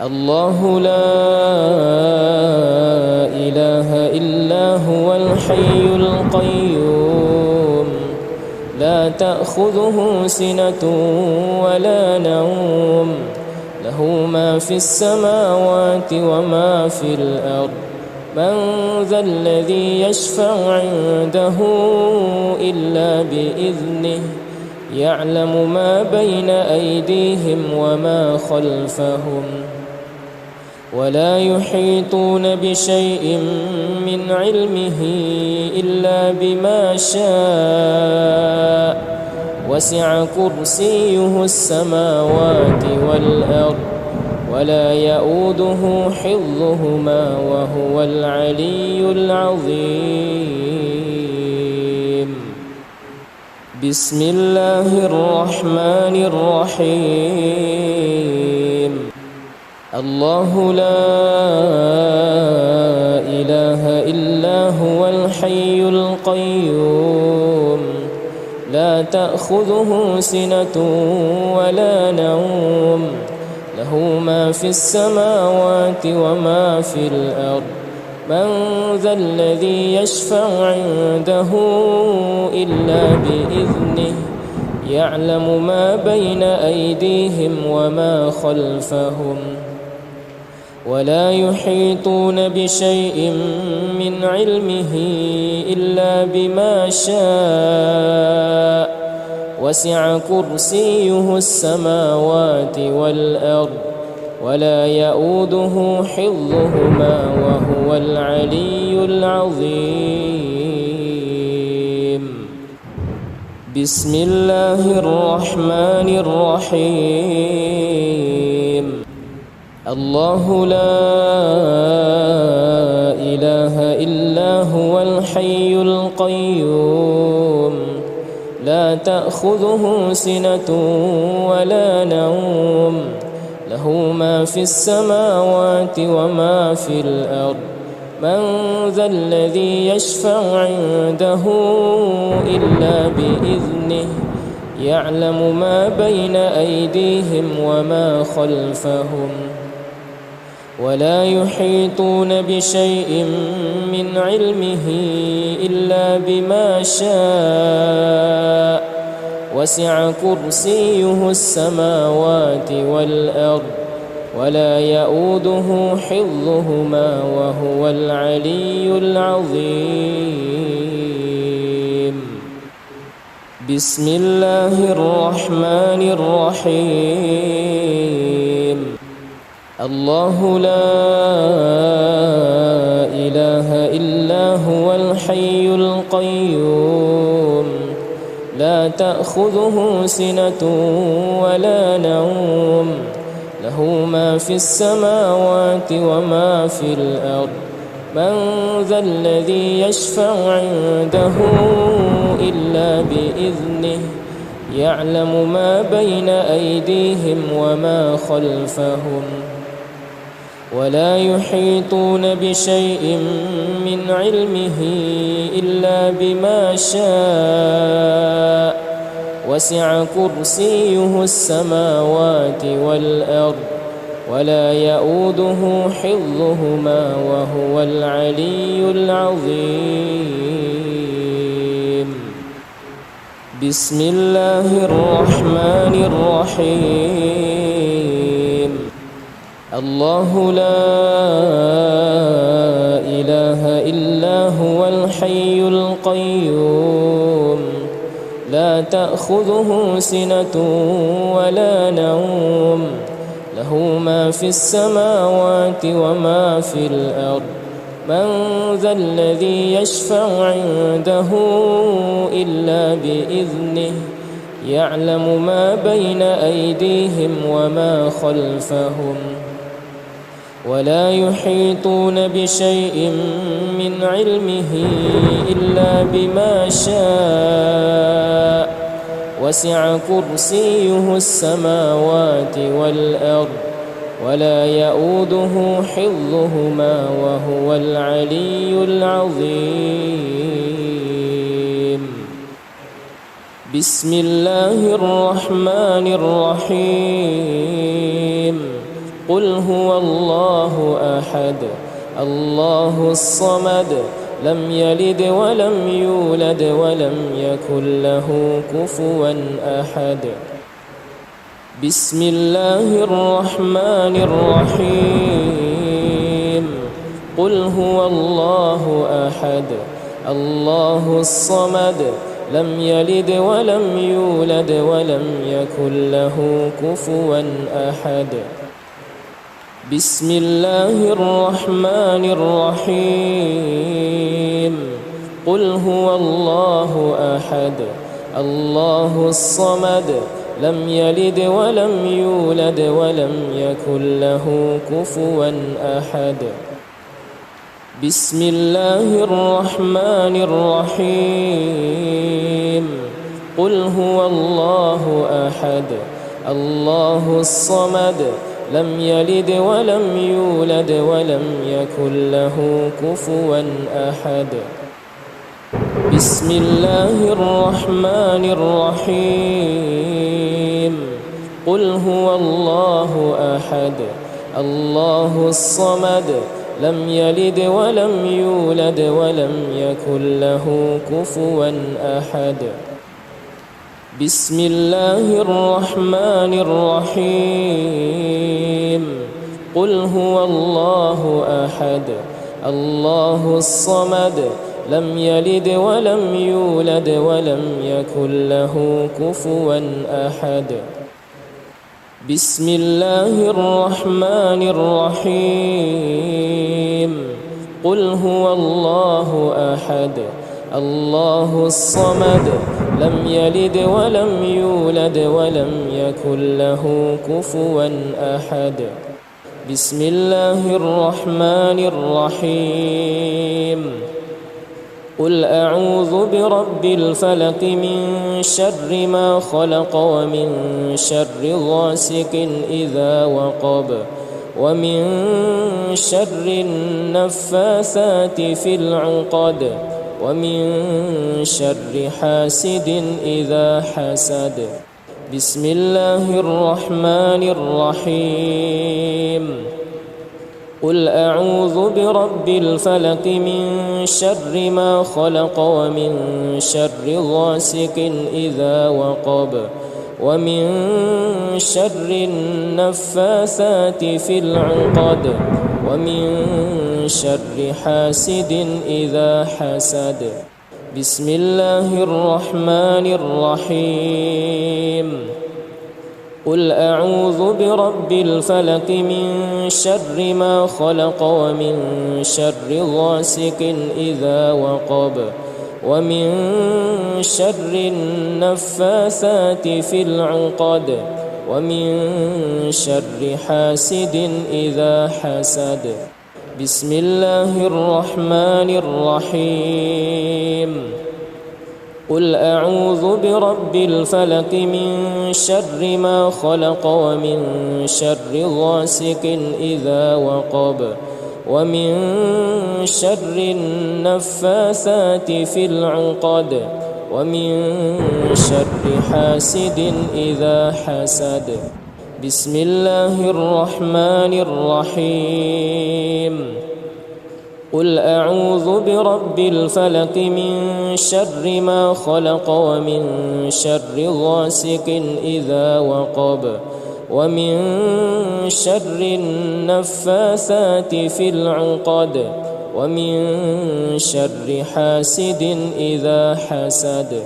الله لا إله إلا هو الحي القيوم لا تأخذه سنة ولا نوم له ما في السماوات وما في الأرض من ذا الذي يشفع عنده إلا بإذنه يعلم ما بين أيديهم وما خلفهم ولا يحيطون بشيء من علمه إلا بما شاء وسع كرسيه السماوات والأرض ولا يؤوده حفظهما وهو العلي العظيم. بسم الله الرحمن الرحيم. الله لا إله إلا هو الحي القيوم لا تأخذه سنة ولا نوم له ما في السماوات وما في الأرض من ذا الذي يشفع عنده إلا بإذنه يعلم ما بين أيديهم وما خلفهم ولا يحيطون بشيء من علمه إلا بما شاء وسع كرسيه السماوات والأرض ولا يؤوده حفظهما وهو العلي العظيم. بسم الله الرحمن الرحيم. الله لا إله إلا هو الحي القيوم لا تأخذه سنة ولا نوم له ما في السماوات وما في الأرض من ذا الذي يشفع عنده إلا بإذنه يعلم ما بين أيديهم وما خلفهم ولا يحيطون بشيء من علمه إلا بما شاء وسع كرسيه السماوات والأرض ولا يؤوده حفظهما وهو العلي العظيم. بسم الله الرحمن الرحيم. الله لا إله إلا هو الحي القيوم لا تأخذه سنة ولا نوم له ما في السماوات وما في الأرض من ذا الذي يشفع عنده إلا بإذنه يعلم ما بين أيديهم وما خلفهم ولا يحيطون بشيء من علمه إلا بما شاء وسع كرسيه السماوات والأرض ولا يؤوده حفظهما وهو العلي العظيم. بسم الله الرحمن الرحيم. الله لا إله إلا هو الحي القيوم لا تأخذه سنة ولا نوم له ما في السماوات وما في الأرض من ذا الذي يشفع عنده إلا بإذنه يعلم ما بين أيديهم وما خلفهم ولا يحيطون بشيء من علمه إلا بما شاء وسع كرسيه السماوات والأرض ولا يؤوده حفظهما وهو العلي العظيم. بسم الله الرحمن الرحيم قل هو الله أحد الله الصمد لم يلد ولم يولد ولم يكن له كفوا أحد بسم الله الرحمن الرحيم قل هو الله أحد الله الصمد لم يلد ولم يولد ولم يكن له كفوا أحد بسم الله الرحمن الرحيم قل هو الله أحد الله الصمد لم يلد ولم يولد ولم يكن له كفوا أحد بسم الله الرحمن الرحيم قل هو الله أحد الله الصمد لم يلد ولم يولد ولم يكن له كفوا أحد بسم الله الرحمن الرحيم قل هو الله أحد الله الصمد لم يلد ولم يولد ولم يكن له كفوا أحد بسم الله الرحمن الرحيم قل هو الله أحد الله الصمد لم يلد ولم يولد ولم يكن له كفوا أحد بسم الله الرحمن الرحيم قل هو الله أحد الله الصمد لم يلد ولم يولد ولم يكن له كفوا أحد بسم الله الرحمن الرحيم قل أعوذ برب الفلق من شر ما خلق ومن شر غاسق إذا وقب ومن شر النفاثات في العقد ومن شر حاسد إذا حسد بسم الله الرحمن الرحيم قل أعوذ برب الفلق من شر ما خلق ومن شر غاسق إذا وقب ومن شر النفاثات في العقد ومن شر حاسد إذا حسد بسم الله الرحمن الرحيم قل أعوذ برب الفلق من شر ما خلق ومن شر غاسق إذا وقب ومن شر النفاثات في العقد ومن شر حاسد إذا حسد بسم الله الرحمن الرحيم قل أعوذ برب الفلق من شر ما خلق ومن شر غاسق إذا وقب ومن شر النفاثات في العقد ومن شر حاسد إذا حسد بسم الله الرحمن الرحيم قل أعوذ برب الفلق من شر ما خلق ومن شر غاسق إذا وقب ومن شر النفاثات في العقد ومن شر حاسد إذا حسد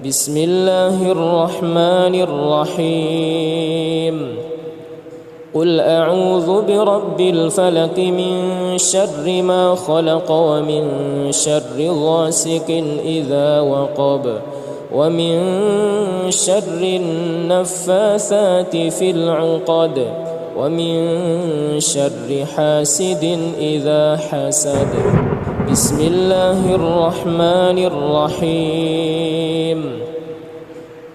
بسم الله الرحمن الرحيم قل أعوذ برب الفلق من شر ما خلق ومن شر غاسق إذا وقب ومن شر النفاثات في العقد ومن شر حاسد إذا حسد بسم الله الرحمن الرحيم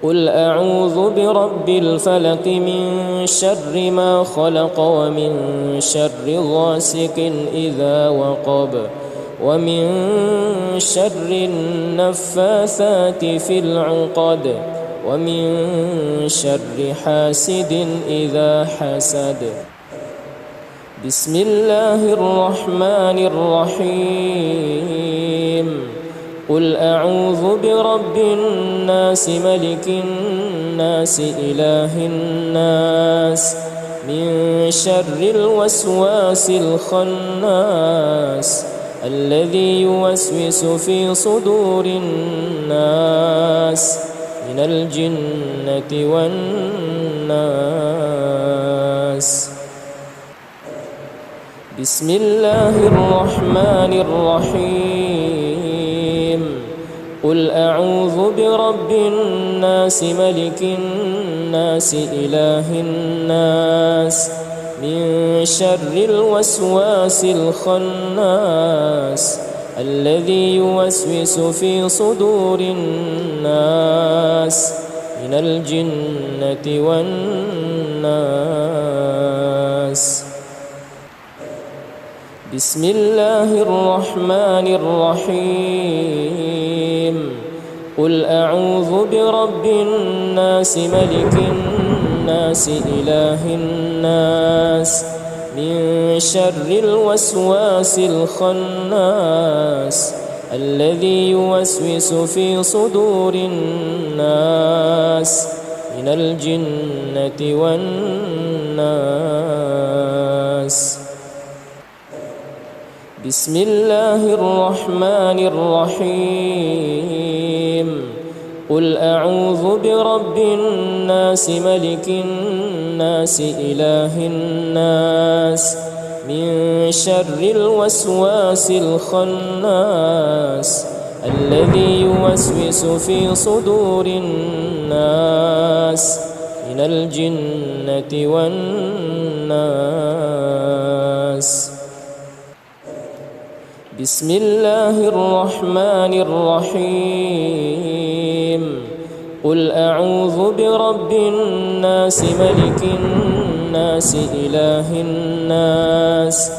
قل أعوذ برب الفلق من شر ما خلق ومن شر غاسق إذا وقب ومن شر النفاثات في العقد ومن شر حاسد إذا حسد. بسم الله الرحمن الرحيم. قل أعوذ برب الناس ملك الناس إله الناس من شر الوسواس الخناس الذي يوسوس في صدور الناس من الجنة والناس. بسم الله الرحمن الرحيم. قل أعوذ برب الناس ملك الناس إله الناس من شر الوسواس الخناس الذي يوسوس في صدور الناس من الجنة والناس. بسم الله الرحمن الرحيم. قل أعوذ برب الناس ملك الناس إله الناس من شر الوسواس الخناس الذي يوسوس في صدور الناس من الجنة والناس. بسم الله الرحمن الرحيم. قل أعوذ برب الناس ملك الناس إله الناس من شر الوسواس الخناس الذي يوسوس في صدور الناس من الجنة والناس. بسم الله الرحمن الرحيم. قل أعوذ برب الناس ملك الناس إله الناس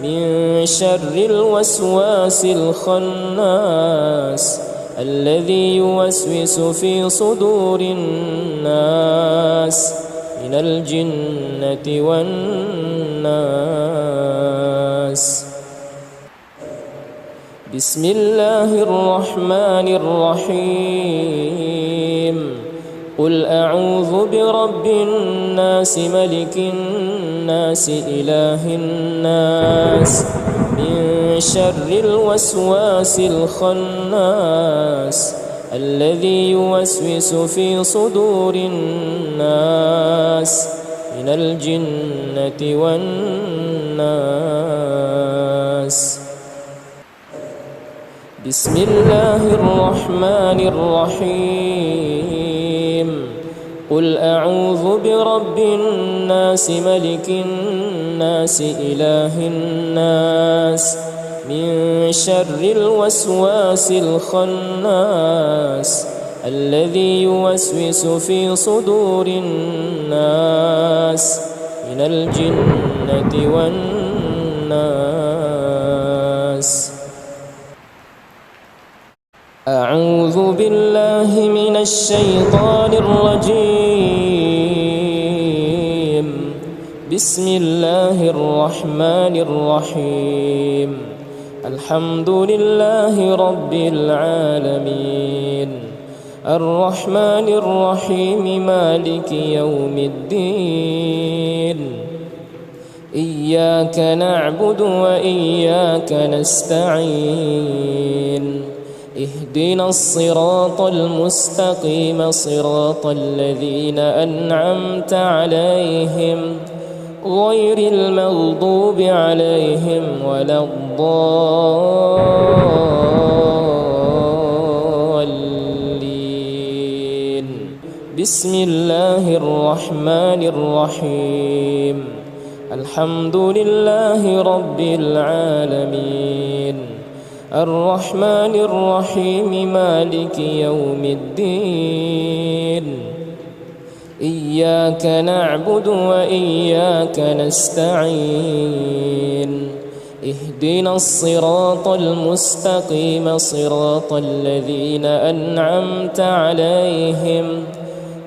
من شر الوسواس الخناس الذي يوسوس في صدور الناس من الجنة والناس. بسم الله الرحمن الرحيم. قل أعوذ برب الناس ملك الناس إله الناس من شر الوسواس الخناس الذي يوسوس في صدور الناس من الجنة والناس. بسم الله الرحمن الرحيم. قل أعوذ برب الناس ملك الناس إله الناس من شر الوسواس الخناس الذي يوسوس في صدور الناس من الجنة والناس. أعوذ بالله من الشيطان الرجيم. بسم الله الرحمن الرحيم. الحمد لله رب العالمين الرحمن الرحيم مالك يوم الدين. إياك نعبد وإياك نستعين. اهدنا الصراط المستقيم صراط الذين أنعمت عليهم غير المغضوب عليهم ولا الضالين. بسم الله الرحمن الرحيم. الحمد لله رب العالمين الرحمن الرحيم مالك يوم الدين. إياك نعبد وإياك نستعين. اهدنا الصراط المستقيم صراط الذين أنعمت عليهم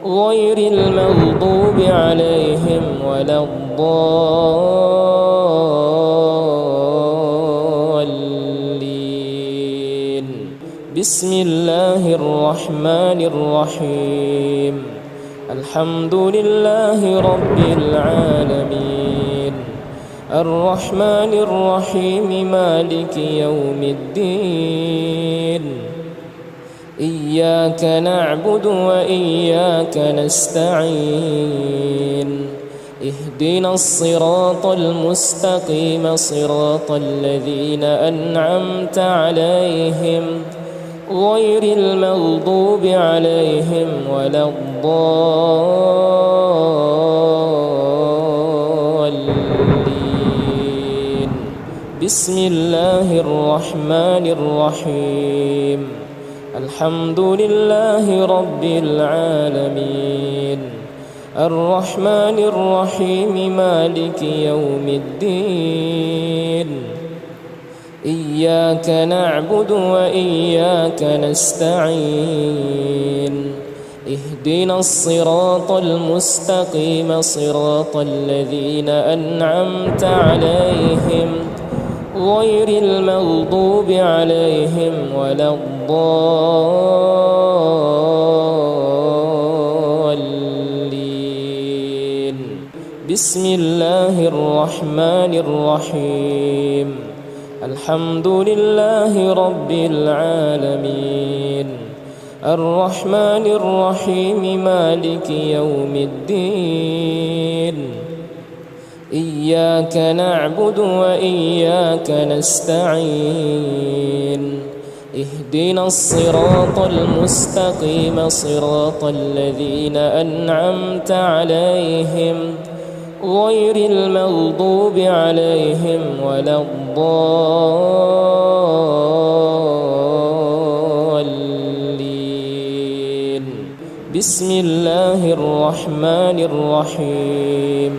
غير المغضوب عليهم ولا الضالين. بسم الله الرحمن الرحيم. الحمد لله رب العالمين الرحمن الرحيم مالك يوم الدين إياك نعبد وإياك نستعين اهدنا الصراط المستقيم صراط الذين أنعمت عليهم غير المغضوب عليهم ولا الضالين. بسم الله الرحمن الرحيم. الحمد لله رب العالمين الرحمن الرحيم مالك يوم الدين إياك نعبد وإياك نستعين اهدنا الصراط المستقيم صراط الذين أنعمت عليهم غير المغضوب عليهم ولا الضالين. بسم الله الرحمن الرحيم. الحمد لله رب العالمين الرحمن الرحيم مالك يوم الدين إياك نعبد وإياك نستعين اهدنا الصراط المستقيم صراط الذين أنعمت عليهم غير المغضوب عليهم ولا الضالين. بسم الله الرحمن الرحيم.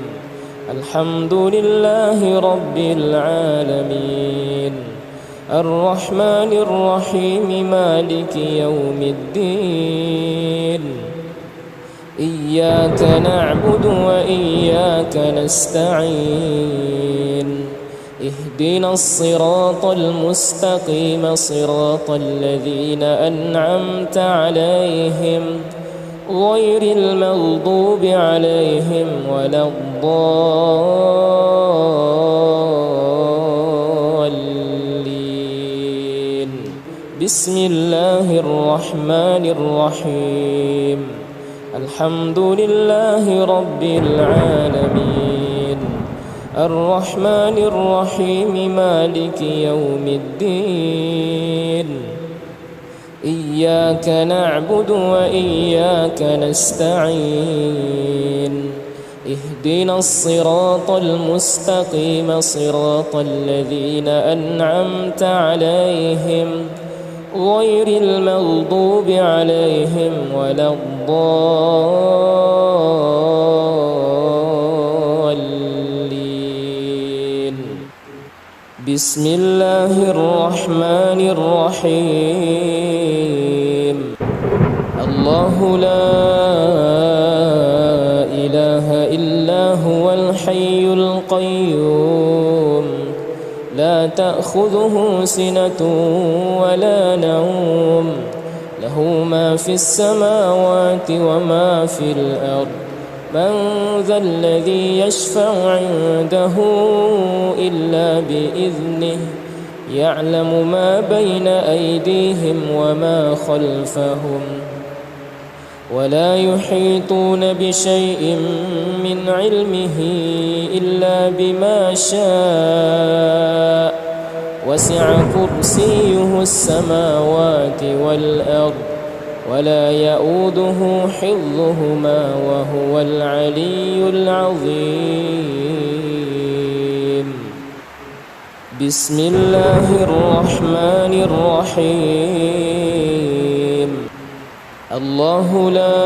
الحمد لله رب العالمين الرحمن الرحيم مالك يوم الدين إياك نعبد وإياك نستعين اهدنا الصراط المستقيم صراط الذين أنعمت عليهم غير المغضوب عليهم ولا الضالين. بسم الله الرحمن الرحيم. الحمد لله رب العالمين الرحمن الرحيم مالك يوم الدين إياك نعبد وإياك نستعين اهدنا الصراط المستقيم صراط الذين أنعمت عليهم غير المغضوب عليهم ولا الضالين. بسم الله الرحمن الرحيم. الله لا إله إلا هو الحي القيوم لا تأخذه سنة ولا نوم له ما في السماوات وما في الأرض من ذا الذي يشفع عنده إلا بإذنه يعلم ما بين أيديهم وما خلفهم ولا يحيطون بشيء من علمه إلا بما شاء وسع كرسيه السماوات والأرض ولا يؤوده حفظهما وهو العلي العظيم. بسم الله الرحمن الرحيم. الله لا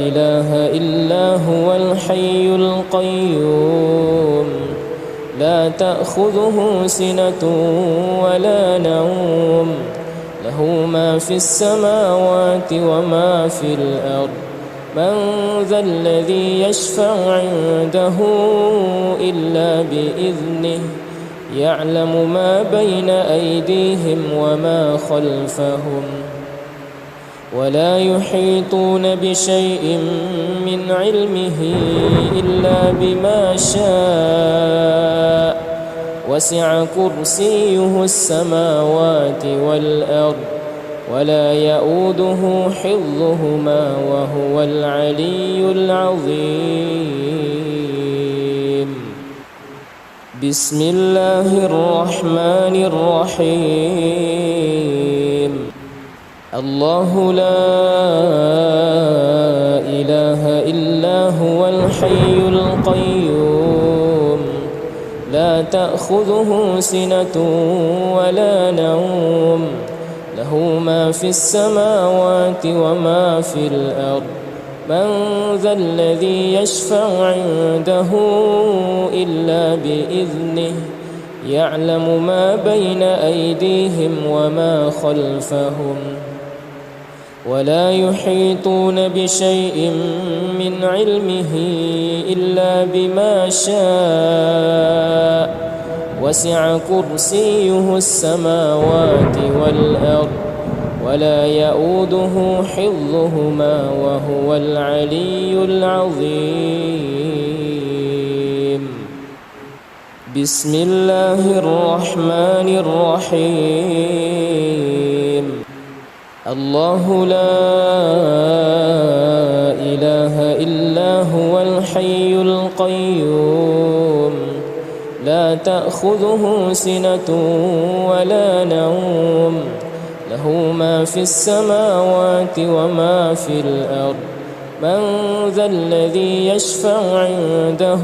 إله إلا هو الحي القيوم لا تأخذه سنة ولا نوم له ما في السماوات وما في الأرض من ذا الذي يشفع عنده إلا بإذنه يعلم ما بين أيديهم وما خلفهم ولا يحيطون بشيء من علمه إلا بما شاء وسع كرسيه السماوات والأرض ولا يؤوده حفظهما وهو العلي العظيم بسم الله الرحمن الرحيم الله لا إله إلا هو الحي القيوم لا تأخذه سنة ولا نوم له ما في السماوات وما في الأرض من ذا الذي يشفع عنده إلا بإذنه يعلم ما بين أيديهم وما خلفهم ولا يحيطون بشيء من علمه إلا بما شاء وسع كرسيه السماوات والأرض ولا يؤوده حفظهما وهو العلي العظيم بسم الله الرحمن الرحيم الله لا إله إلا هو الحي القيوم لا تأخذه سنة ولا نوم له ما في السماوات وما في الأرض من ذا الذي يشفع عنده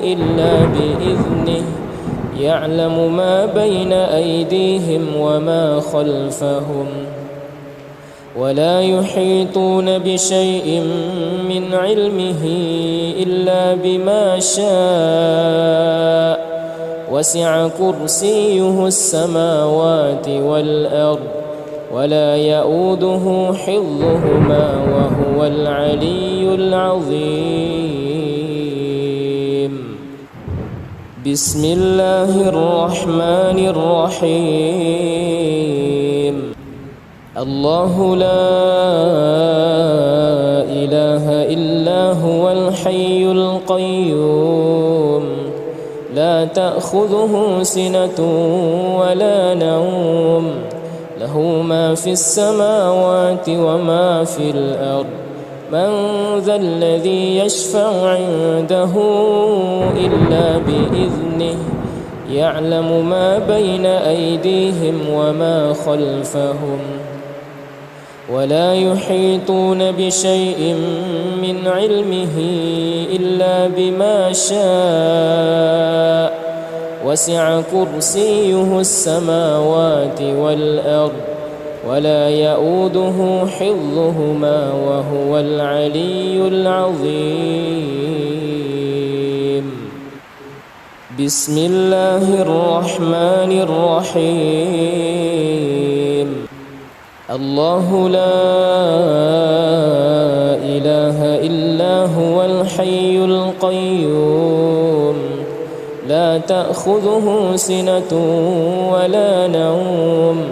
إلا بإذنه يعلم ما بين أيديهم وما خلفهم ولا يحيطون بشيء من علمه إلا بما شاء وسع كرسيه السماوات والأرض ولا يؤوده حفظهما وهو العلي العظيم بسم الله الرحمن الرحيم الله لا إله إلا هو الحي القيوم لا تأخذه سنة ولا نوم له ما في السماوات وما في الأرض من ذا الذي يشفع عنده إلا بإذنه يعلم ما بين أيديهم وما خلفهم ولا يحيطون بشيء من علمه إلا بما شاء وسع كرسيه السماوات والأرض ولا يؤوده حفظهما وهو العلي العظيم بسم الله الرحمن الرحيم الله لا إله إلا هو الحي القيوم لا تأخذه سنة ولا نوم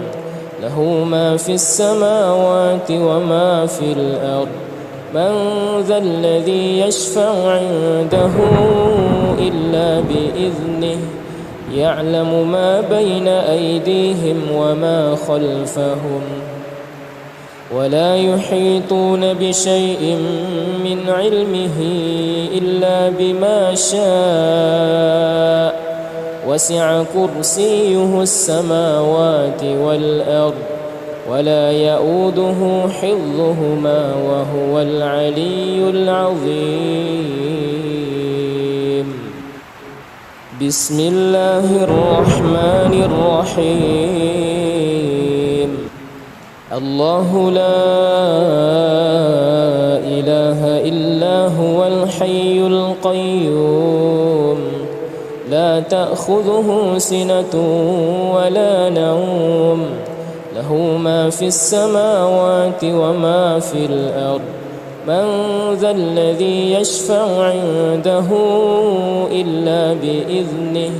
له ما في السماوات وما في الأرض من ذا الذي يشفع عنده إلا بإذنه يعلم ما بين أيديهم وما خلفهم ولا يحيطون بشيء من علمه إلا بما شاء وسع كرسيه السماوات والأرض ولا يؤوده حفظهما وهو العلي العظيم بسم الله الرحمن الرحيم الله لا إله إلا هو الحي القيوم لا تأخذه سنة ولا نوم له ما في السماوات وما في الأرض من ذا الذي يشفع عنده إلا بإذنه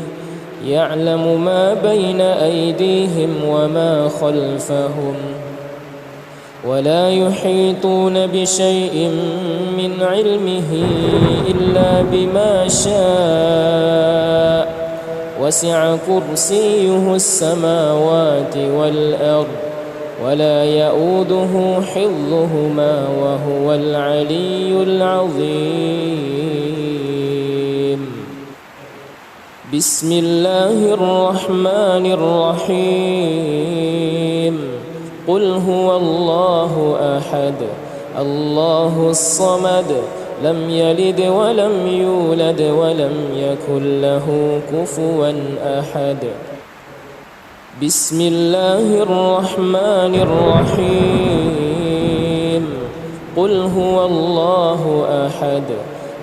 يعلم ما بين أيديهم وما خلفهم ولا يحيطون بشيء من علمه إلا بما شاء وسع كرسيه السماوات والأرض ولا يؤوده حفظهما وهو العلي العظيم بسم الله الرحمن الرحيم قل هو الله أحد الله الصمد لم يلد ولم يولد ولم يكن له كفوا أحد بسم الله الرحمن الرحيم قل هو الله أحد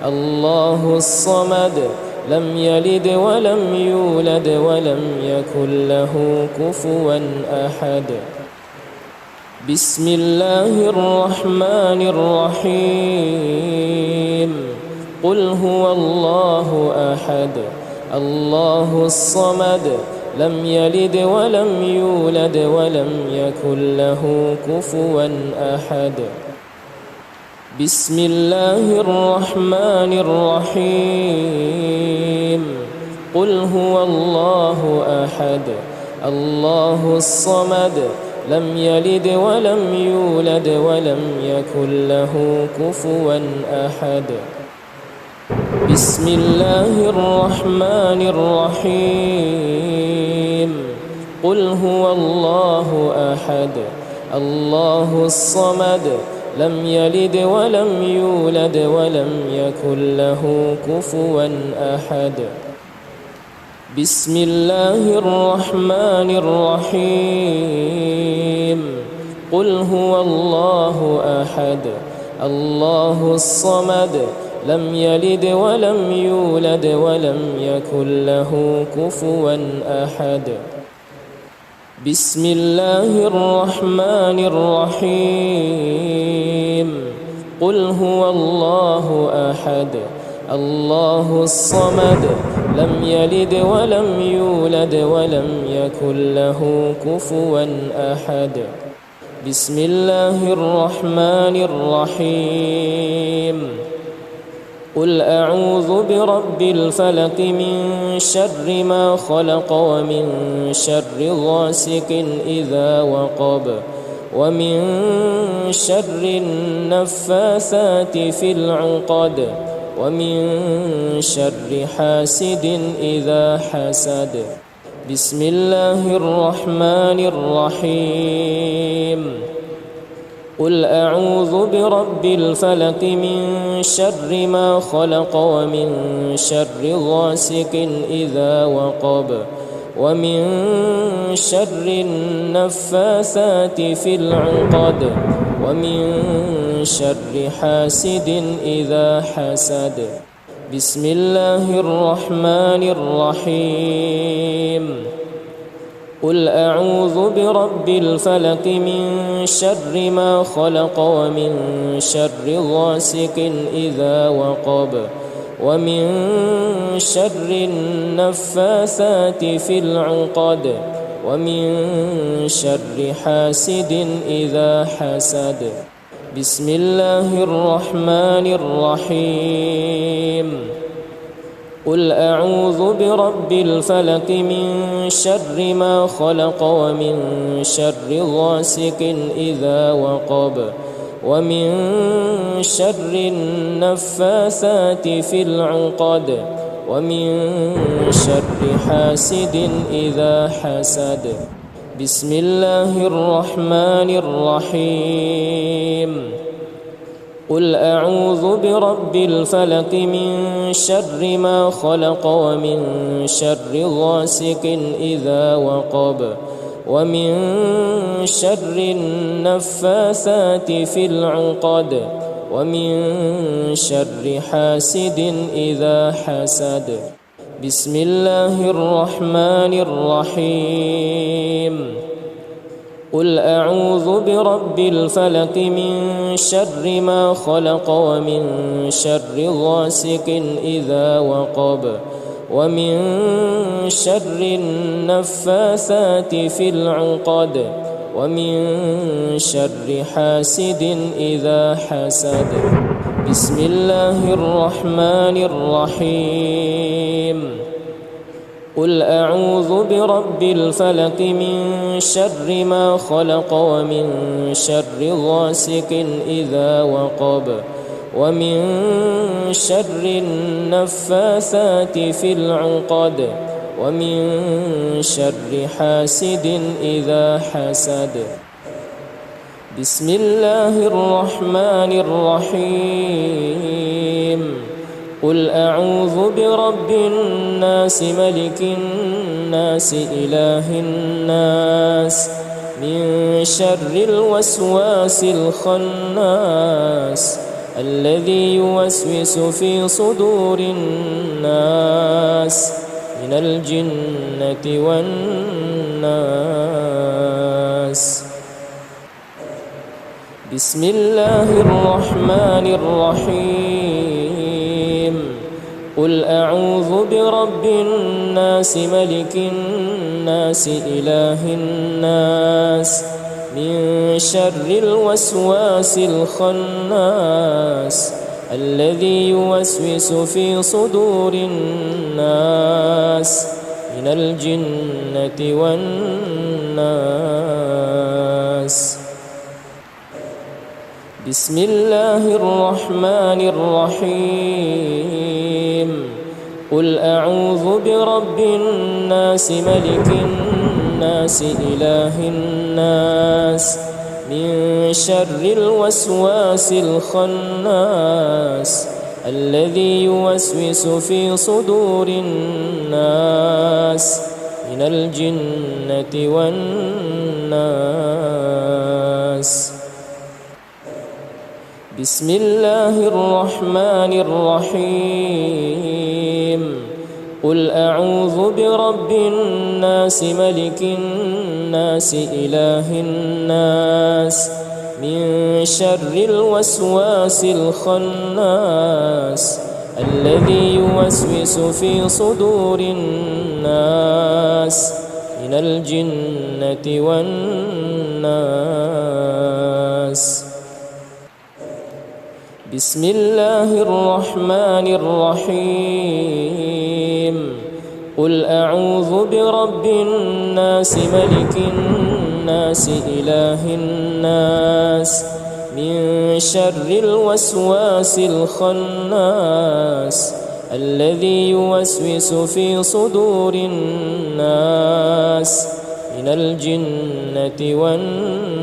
الله الصمد لم يلد ولم يولد ولم يكن له كفوا أحد بسم الله الرحمن الرحيم قل هو الله أحد الله الصمد لم يلد ولم يولد ولم يكن له كفوا أحد بسم الله الرحمن الرحيم قل هو الله أحد الله الصمد لم يلد ولم يولد ولم يكن له كفوا أحد بسم الله الرحمن الرحيم قل هو الله أحد الله الصمد لم يلد ولم يولد ولم يكن له كفوا أحد بسم الله الرحمن الرحيم قل هو الله أحد الله الصمد لم يلد ولم يولد ولم يكن له كفوا أحد بسم الله الرحمن الرحيم قل هو الله أحد الله الصمد لم يلد ولم يولد ولم يكن له كفوا أحد بسم الله الرحمن الرحيم قل أعوذ برب الفلق من شر ما خلق ومن شر غاسق إذا وقب ومن شر النفاثات في العقد ومن شر حاسد إذا حسد بسم الله الرحمن الرحيم قل أعوذ برب الفلق من شر ما خلق ومن شر غاسق إذا وقب ومن شر النفاثات في العقد ومن شر حاسد إذا حسد بسم الله الرحمن الرحيم قل أعوذ برب الفلق من شر ما خلق ومن شر غاسق إذا وقب ومن شر النفاثات في العقد ومن شر حاسد إذا حسد بسم الله الرحمن الرحيم قل أعوذ برب الفلق من شر ما خلق ومن شر غاسق إذا وقب ومن شر النفاثات في العقد ومن شر حاسد إذا حسد بسم الله الرحمن الرحيم قل أعوذ برب الفلق من شر ما خلق ومن شر غاسق إذا وقب ومن شر النفاثات في العقد ومن شر حاسد إذا حسد بسم الله الرحمن الرحيم قل أعوذ برب الفلق من شر ما خلق ومن شر غاسق إذا وقب ومن شر النفاثات في العقد ومن شر حاسد إذا حسد بسم الله الرحمن الرحيم قل أعوذ برب الفلق من شر ما خلق ومن شر غاسق إذا وقب ومن شر النفاثات في العقد ومن شر حاسد إذا حسد بسم الله الرحمن الرحيم قل أعوذ برب الناس ملك الناس إله الناس من شر الوسواس الخناس الذي يوسوس في صدور الناس من الجنة والناس بسم الله الرحمن الرحيم قل أعوذ برب الناس ملك الناس إله الناس من شر الوسواس الخناس الذي يوسوس في صدور الناس من الجنة والناس بسم الله الرحمن الرحيم قل أعوذ برب الناس ملك الناس إله الناس من شر الوسواس الخناس الذي يوسوس في صدور الناس من الجنة والناس بسم الله الرحمن الرحيم قل أعوذ برب الناس ملك الناس إله الناس من شر الوسواس الخناس الذي يوسوس في صدور الناس من الجنة والناس بسم الله الرحمن الرحيم قل أعوذ برب الناس ملك الناس إله الناس من شر الوسواس الخناس الذي يوسوس في صدور الناس من الجنة والناس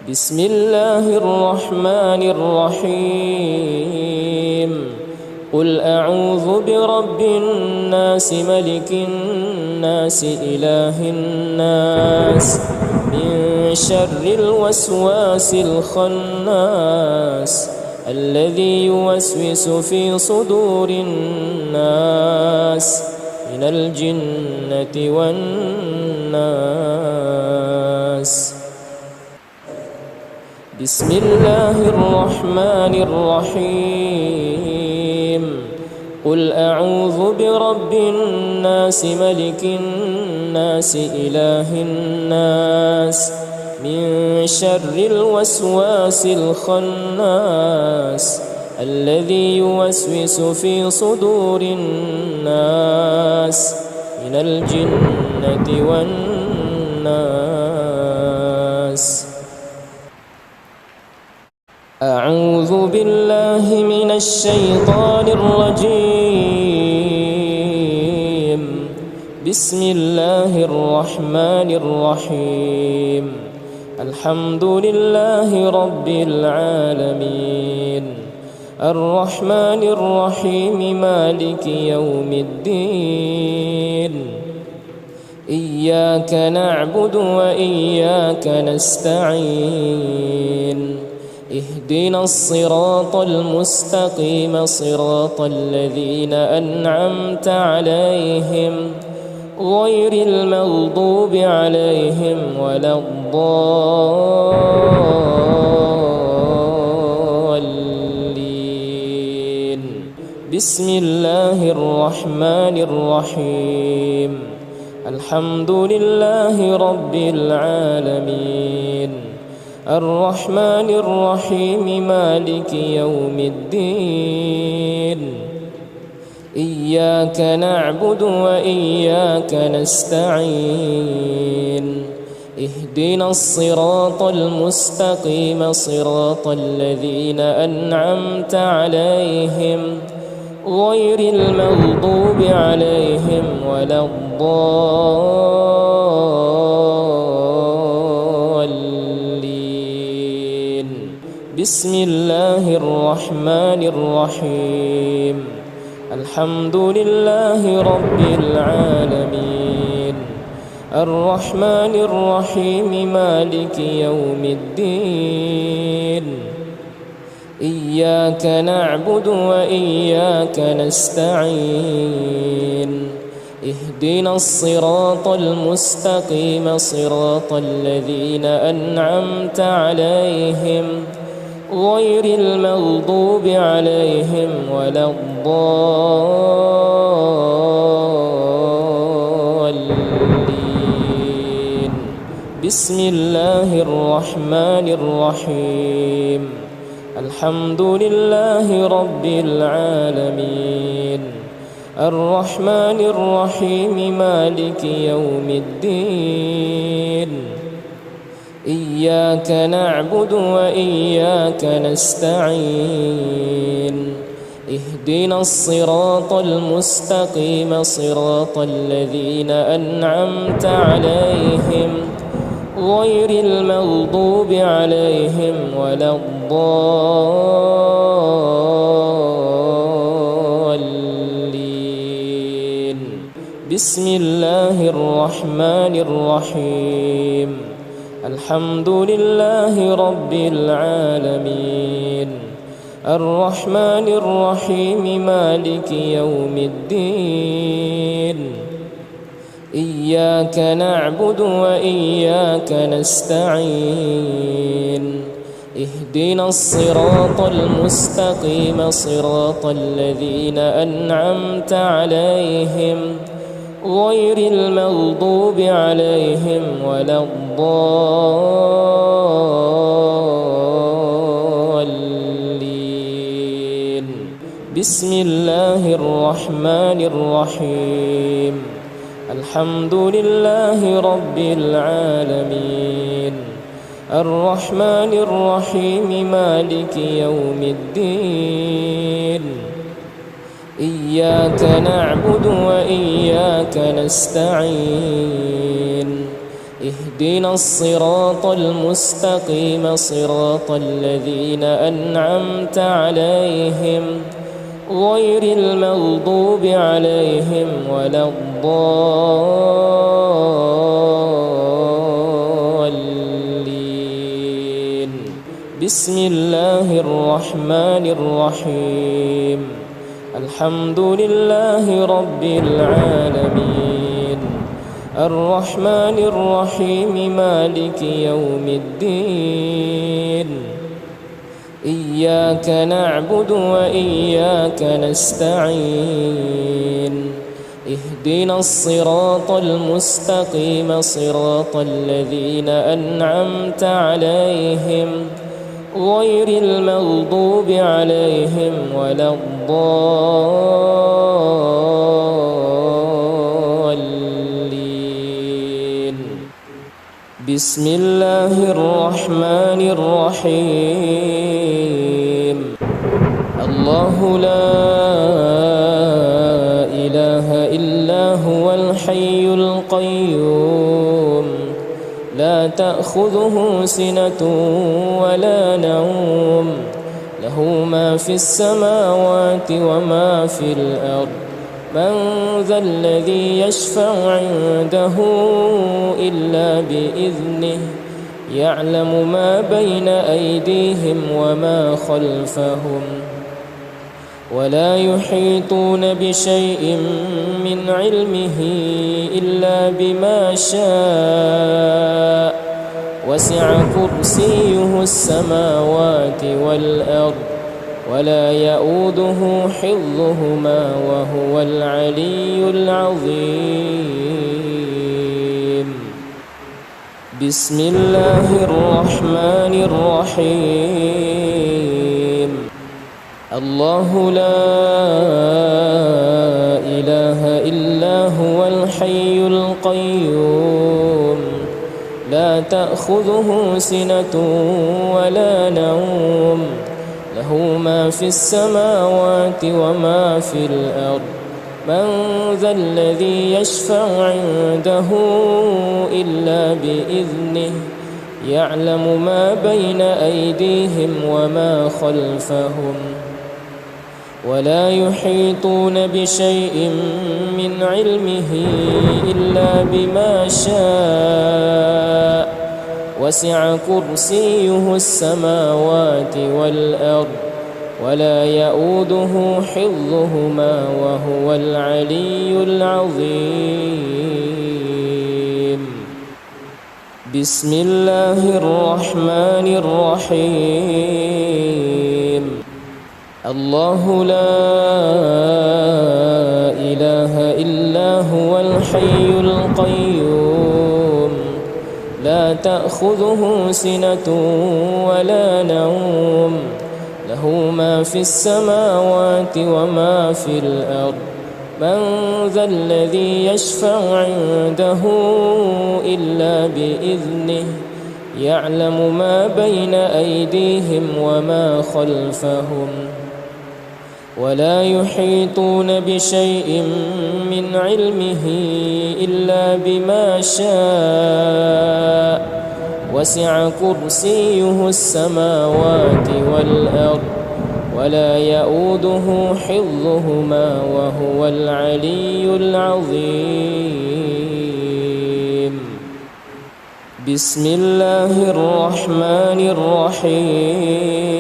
بسم الله الرحمن الرحيم قل أعوذ برب الناس ملك الناس إله الناس من شر الوسواس الخناس الذي يوسوس في صدور الناس من الجنة والناس بسم الله الرحمن الرحيم قل أعوذ برب الناس ملك الناس إله الناس من شر الوسواس الخناس الذي يوسوس في صدور الناس من الجنة والناس أعوذ بالله من الشيطان الرجيم بسم الله الرحمن الرحيم الحمد لله رب العالمين الرحمن الرحيم مالك يوم الدين إياك نعبد وإياك نستعين اهدنا الصراط المستقيم صراط الذين أنعمت عليهم غير المغضوب عليهم ولا الضالين. بسم الله الرحمن الرحيم. الحمد لله رب العالمين الرحمن الرحيم مالك يوم الدين. إياك نعبد وإياك نستعين. اهدنا الصراط المستقيم صراط الذين أنعمت عليهم غير المغضوب عليهم ولا الضالين. بسم الله الرحمن الرحيم. الحمد لله رب العالمين الرحمن الرحيم مالك يوم الدين. إياك نعبد وإياك نستعين. اهدنا الصراط المستقيم صراط الذين أنعمت عليهم غير المغضوب عليهم ولا الضالين. بسم الله الرحمن الرحيم. الحمد لله رب العالمين الرحمن الرحيم مالك يوم الدين. إياك نعبد وإياك نستعين. اهدنا الصراط المستقيم صراط الذين أنعمت عليهم غير المغضوب عليهم ولا الضالين. بسم الله الرحمن الرحيم. الحمد لله رب العالمين الرحمن الرحيم مالك يوم الدين. إياك نعبد وإياك نستعين. اهدنا الصراط المستقيم صراط الذين أنعمت عليهم غير المغضوب عليهم ولا الضالين. بسم الله الرحمن الرحيم. الحمد لله رب العالمين الرحمن الرحيم مالك يوم الدين. إياك نعبد وإياك نستعين. اهدنا الصراط المستقيم صراط الذين أنعمت عليهم غير المغضوب عليهم ولا الضالين. بسم الله الرحمن الرحيم. الحمد لله رب العالمين الرحمن الرحيم مالك يوم الدين. إياك نعبد وإياك نستعين. اهدنا الصراط المستقيم صراط الذين أنعمت عليهم غير المغضوب عليهم ولا الضالين. بسم الله الرحمن الرحيم. الله لا إله إلا هو الحي القيوم لا تأخذه سنة ولا نوم له ما في السماوات وما في الأرض من ذا الذي يشفع عنده إلا بإذنه يعلم ما بين أيديهم وما خلفهم ولا يحيطون بشيء من علمه إلا بما شاء وسع كرسيه السماوات والأرض ولا يؤوده حفظهما وهو العلي العظيم. بسم الله الرحمن الرحيم. الله لا إله إلا هو الحي القيوم لا تأخذه سنة ولا نوم له ما في السماوات وما في الأرض من ذا الذي يشفع عنده إلا بإذنه يعلم ما بين أيديهم وما خلفهم ولا يحيطون بشيء من علمه إلا بما شاء وسع كرسيه السماوات والأرض ولا يؤوده حفظهما وهو العلي العظيم. بسم الله الرحمن الرحيم. الله لا إله إلا هو الحي القيوم لا تأخذه سنة ولا نوم له ما في السماوات وما في الأرض من ذا الذي يشفع عنده إلا بإذنه يعلم ما بين أيديهم وما خلفهم ولا يحيطون بشيء من علمه إلا بما شاء وسع كرسيه السماوات والأرض ولا يؤوده حفظهما وهو العلي العظيم. بسم الله الرحمن الرحيم.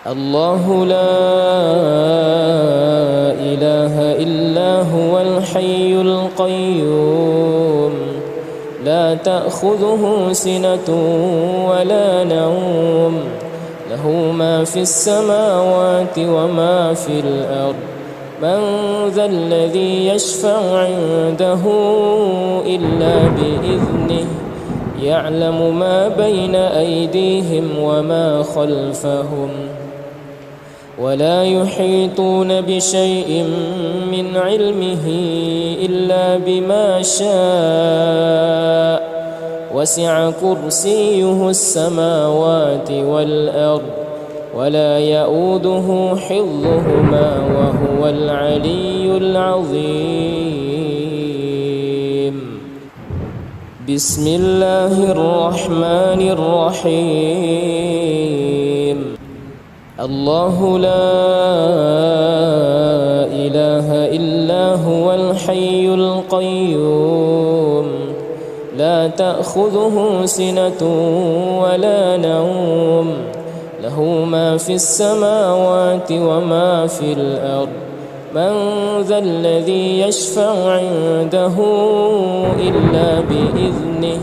الله لا إله إلا هو الحي القيوم لا تأخذه سنة ولا نوم له ما في السماوات وما في الأرض من ذا الذي يشفع عنده إلا بإذنه يعلم ما بين أيديهم وما خلفهم ولا يحيطون بشيء من علمه إلا بما شاء وسع كرسيه السماوات والأرض ولا يؤوده حفظهما وهو العلي العظيم. بسم الله الرحمن الرحيم. الله لا إله إلا هو الحي القيوم لا تأخذه سنة ولا نوم له ما في السماوات وما في الأرض من ذا الذي يشفع عنده إلا بإذنه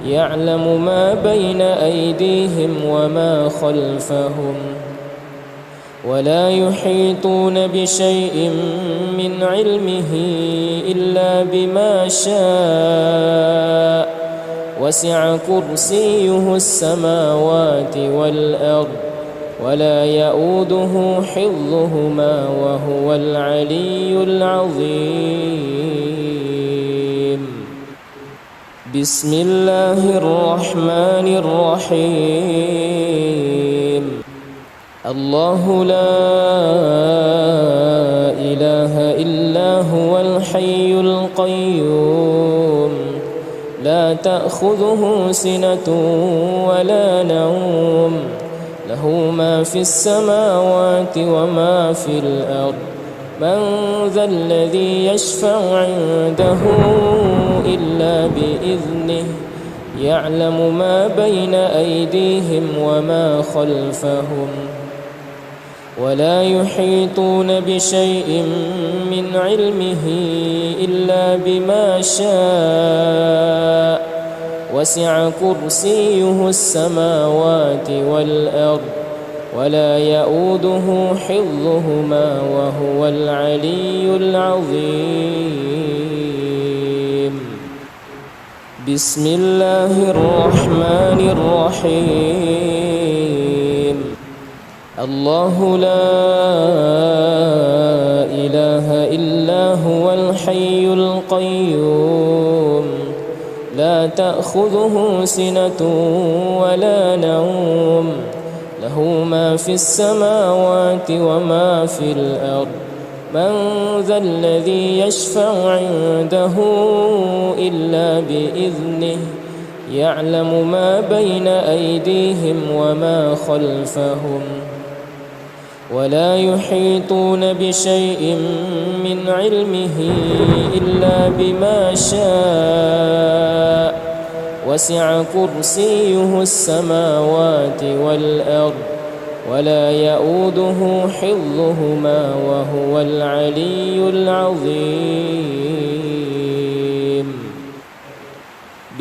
يعلم ما بين أيديهم وما خلفهم ولا يحيطون بشيء من علمه إلا بما شاء وسع كرسيه السماوات والأرض ولا يؤوده حفظهما وهو العلي العظيم. بسم الله الرحمن الرحيم. الله لا إله إلا هو الحي القيوم لا تأخذه سنة ولا نوم له ما في السماوات وما في الأرض من ذا الذي يشفع عنده إلا بإذنه يعلم ما بين أيديهم وما خلفهم ولا يحيطون بشيء من علمه إلا بما شاء وسع كرسيه السماوات والأرض ولا يؤوده حفظهما وهو العلي العظيم. بسم الله الرحمن الرحيم. الله لا إله إلا هو الحي القيوم لا تأخذه سنة ولا نوم له ما في السماوات وما في الأرض من ذا الذي يشفع عنده إلا بإذنه يعلم ما بين أيديهم وما خلفهم ولا يحيطون بشيء من علمه إلا بما شاء وسع كرسيه السماوات والأرض ولا يؤوده حفظهما وهو العلي العظيم.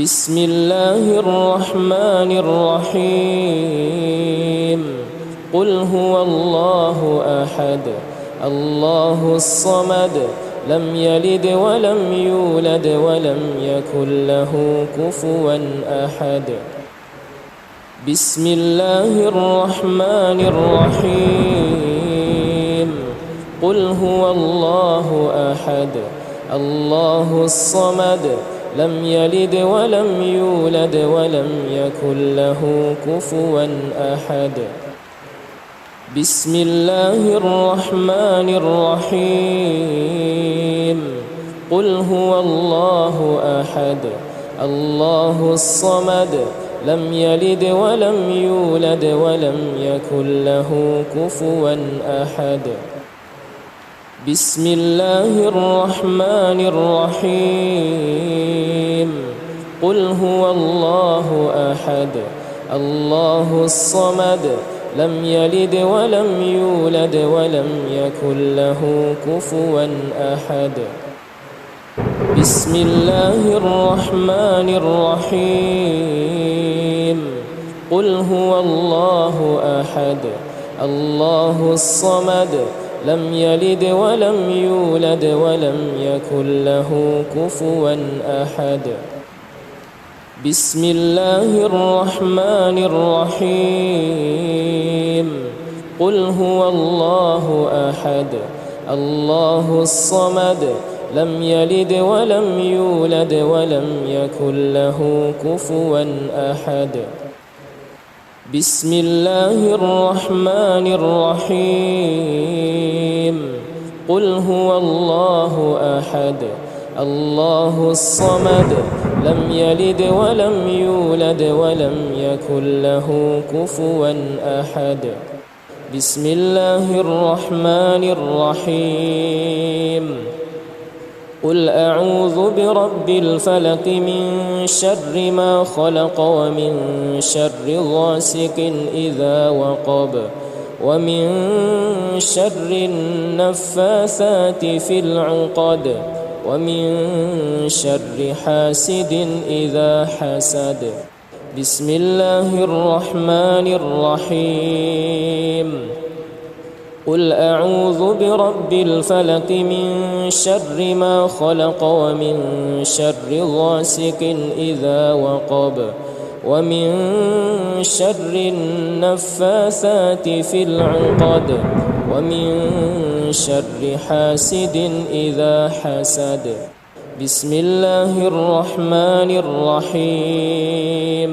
بسم الله الرحمن الرحيم. قل هو الله أحد الله الصمد لم يلد ولم يولد ولم يكن له كفوا أحد. بسم الله الرحمن الرحيم. قل هو الله أحد الله الصمد لم يلد ولم يولد ولم يكن له كفوا أحد. بسم الله الرحمن الرحيم. قل هو الله أحد الله الصمد لم يلد ولم يولد ولم يكن له كفوا أحد. بسم الله الرحمن الرحيم. قل هو الله أحد الله الصمد لم يلد ولم يولد ولم يكن له كفوا أحد. بسم الله الرحمن الرحيم. قل هو الله أحد الله الصمد لم يلد ولم يولد ولم يكن له كفوا أحد. بسم الله الرحمن الرحيم. قل هو الله أحد الله الصمد لم يلد ولم يولد ولم يكن له كفوا أحد. بسم الله الرحمن الرحيم. قل هو الله أحد الله الصمد لم يلد ولم يولد ولم يكن له كفوا أحد. بسم الله الرحمن الرحيم. قل أعوذ برب الفلق من شر ما خلق ومن شر غاسق إذا وقب ومن شر النفاثات في العقد ومن شر حاسد إذا حسد. بسم الله الرحمن الرحيم. قل أعوذ برب الفلق من شر ما خلق ومن شر غاسق إذا وقب ومن شر النفاثات في العقد ومن شر حاسد إذا حسد. بسم الله الرحمن الرحيم.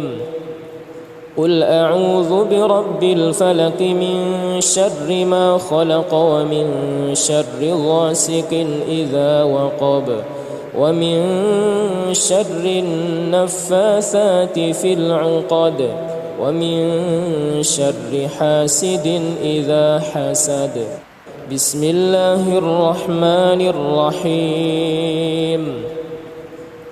قل أعوذ برب الفلق من شر ما خلق ومن شر غاسق إذا وقب ومن شر النفاثات في العقد ومن شر حاسد إذا حسد. بسم الله الرحمن الرحيم.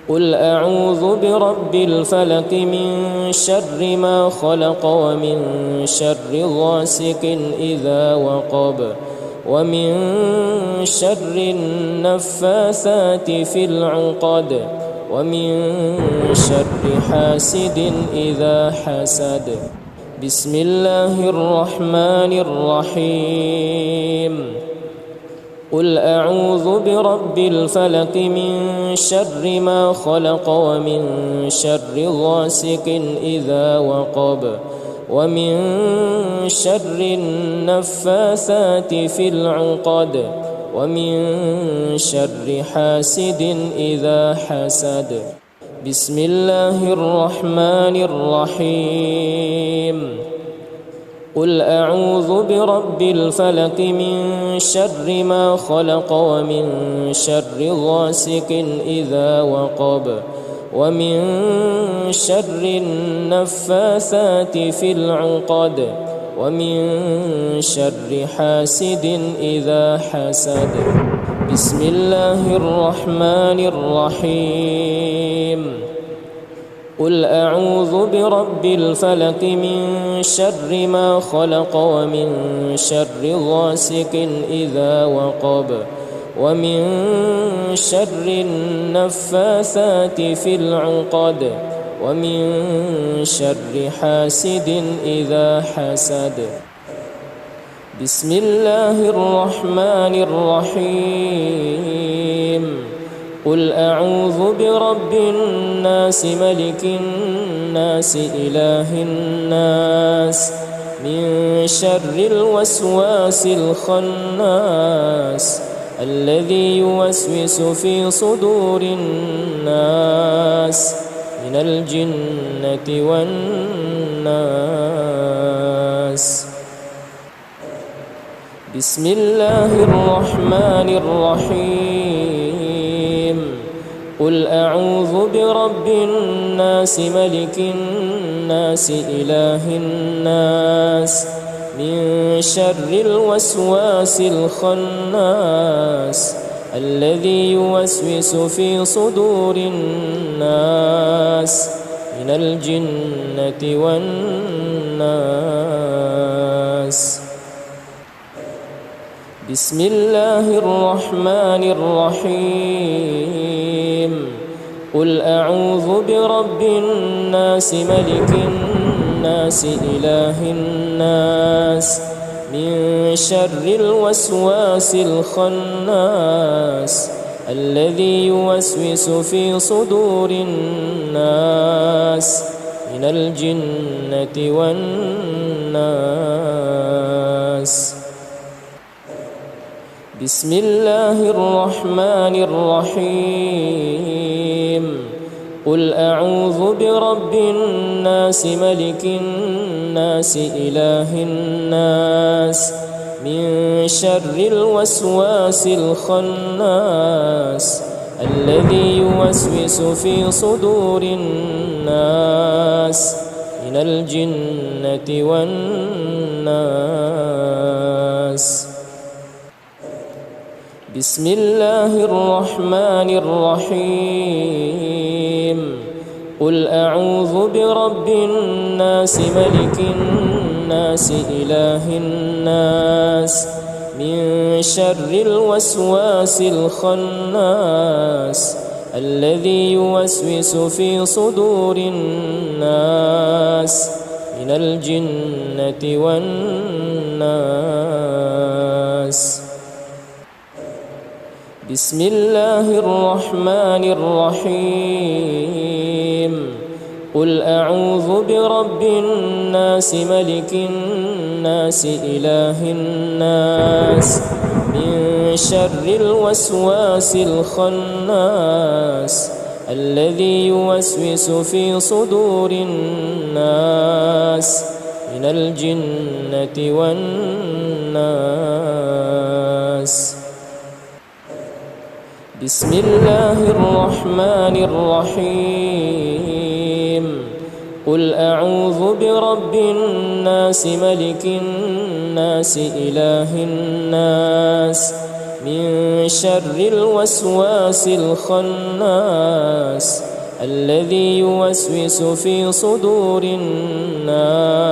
قل أعوذ برب الفلق من شر ما خلق ومن شر غاسق إذا وقب ومن شر النفاثات في العقد ومن شر حاسد إذا حسد. بسم الله الرحمن الرحيم. قل أعوذ برب الفلق من شر ما خلق ومن شر غاسق إذا وقب ومن شر النفاثات في العقد ومن شر حاسد إذا حسد. بسم الله الرحمن الرحيم. قل أعوذ برب الفلق من شر ما خلق ومن شر غاسق إذا وقب ومن شر النفاثات في العقد ومن شر حاسد إذا حسد. بسم الله الرحمن الرحيم. قل أعوذ برب الفلق من شر ما خلق ومن شر غاسق إذا وقب ومن شر النفاثات في العقد ومن شر حاسد إذا حسد. بسم الله الرحمن الرحيم. قل أعوذ برب الناس ملك الناس إله الناس من شر الوسواس الخناس الذي يوسوس في صدور الناس من الجنة والناس. بسم الله الرحمن الرحيم. قل أعوذ برب الناس ملك الناس إله الناس من شر الوسواس الخناس الذي يوسوس في صدور الناس من الجنة والناس. بسم الله الرحمن الرحيم. قل أعوذ برب الناس ملك الناس إله الناس من شر الوسواس الخناس الذي يوسوس في صدور الناس من الجنة والناس. بسم الله الرحمن الرحيم. قل أعوذ برب الناس ملك الناس إله الناس من شر الوسواس الخناس الذي يوسوس في صدور الناس من الجنة والناس. بسم الله الرحمن الرحيم. قل أعوذ برب الناس ملك الناس إله الناس من شر الوسواس الخناس الذي يوسوس في صدور الناس من الجنة والناس. بسم الله الرحمن الرحيم. قل أعوذ برب الناس ملك الناس إله الناس من شر الوسواس الخناس الذي يوسوس في صدور الناس من الجنة والناس. بسم الله الرحمن الرحيم. قل أعوذ برب الناس ملك الناس إله الناس من شر الوسواس الخناس الذي يوسوس في صدور الناس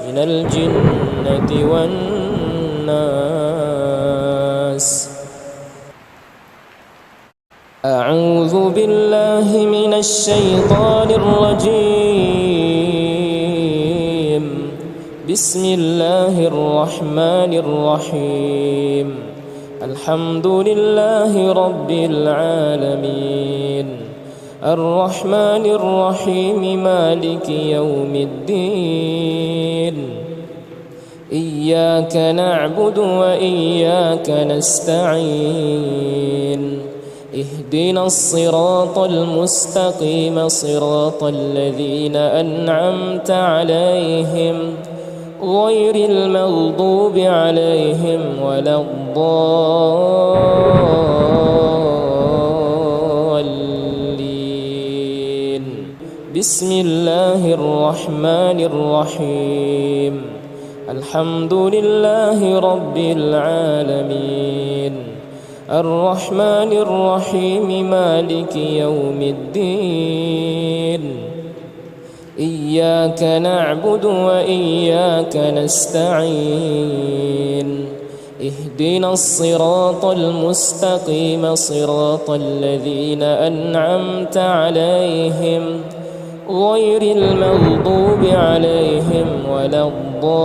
من الجنة والناس. أعوذ بالله من الشيطان الرجيم. بسم الله الرحمن الرحيم. الحمد لله رب العالمين الرحمن الرحيم مالك يوم الدين. إياك نعبد وإياك نستعين. اهدنا الصراط المستقيم صراط الذين أنعمت عليهم غير المغضوب عليهم ولا الضالين. بسم الله الرحمن الرحيم. الحمد لله رب العالمين الرحمن الرحيم مالك يوم الدين. إياك نعبد وإياك نستعين. اهدنا الصراط المستقيم صراط الذين أنعمت عليهم غير المغضوب عليهم ولا الضالين.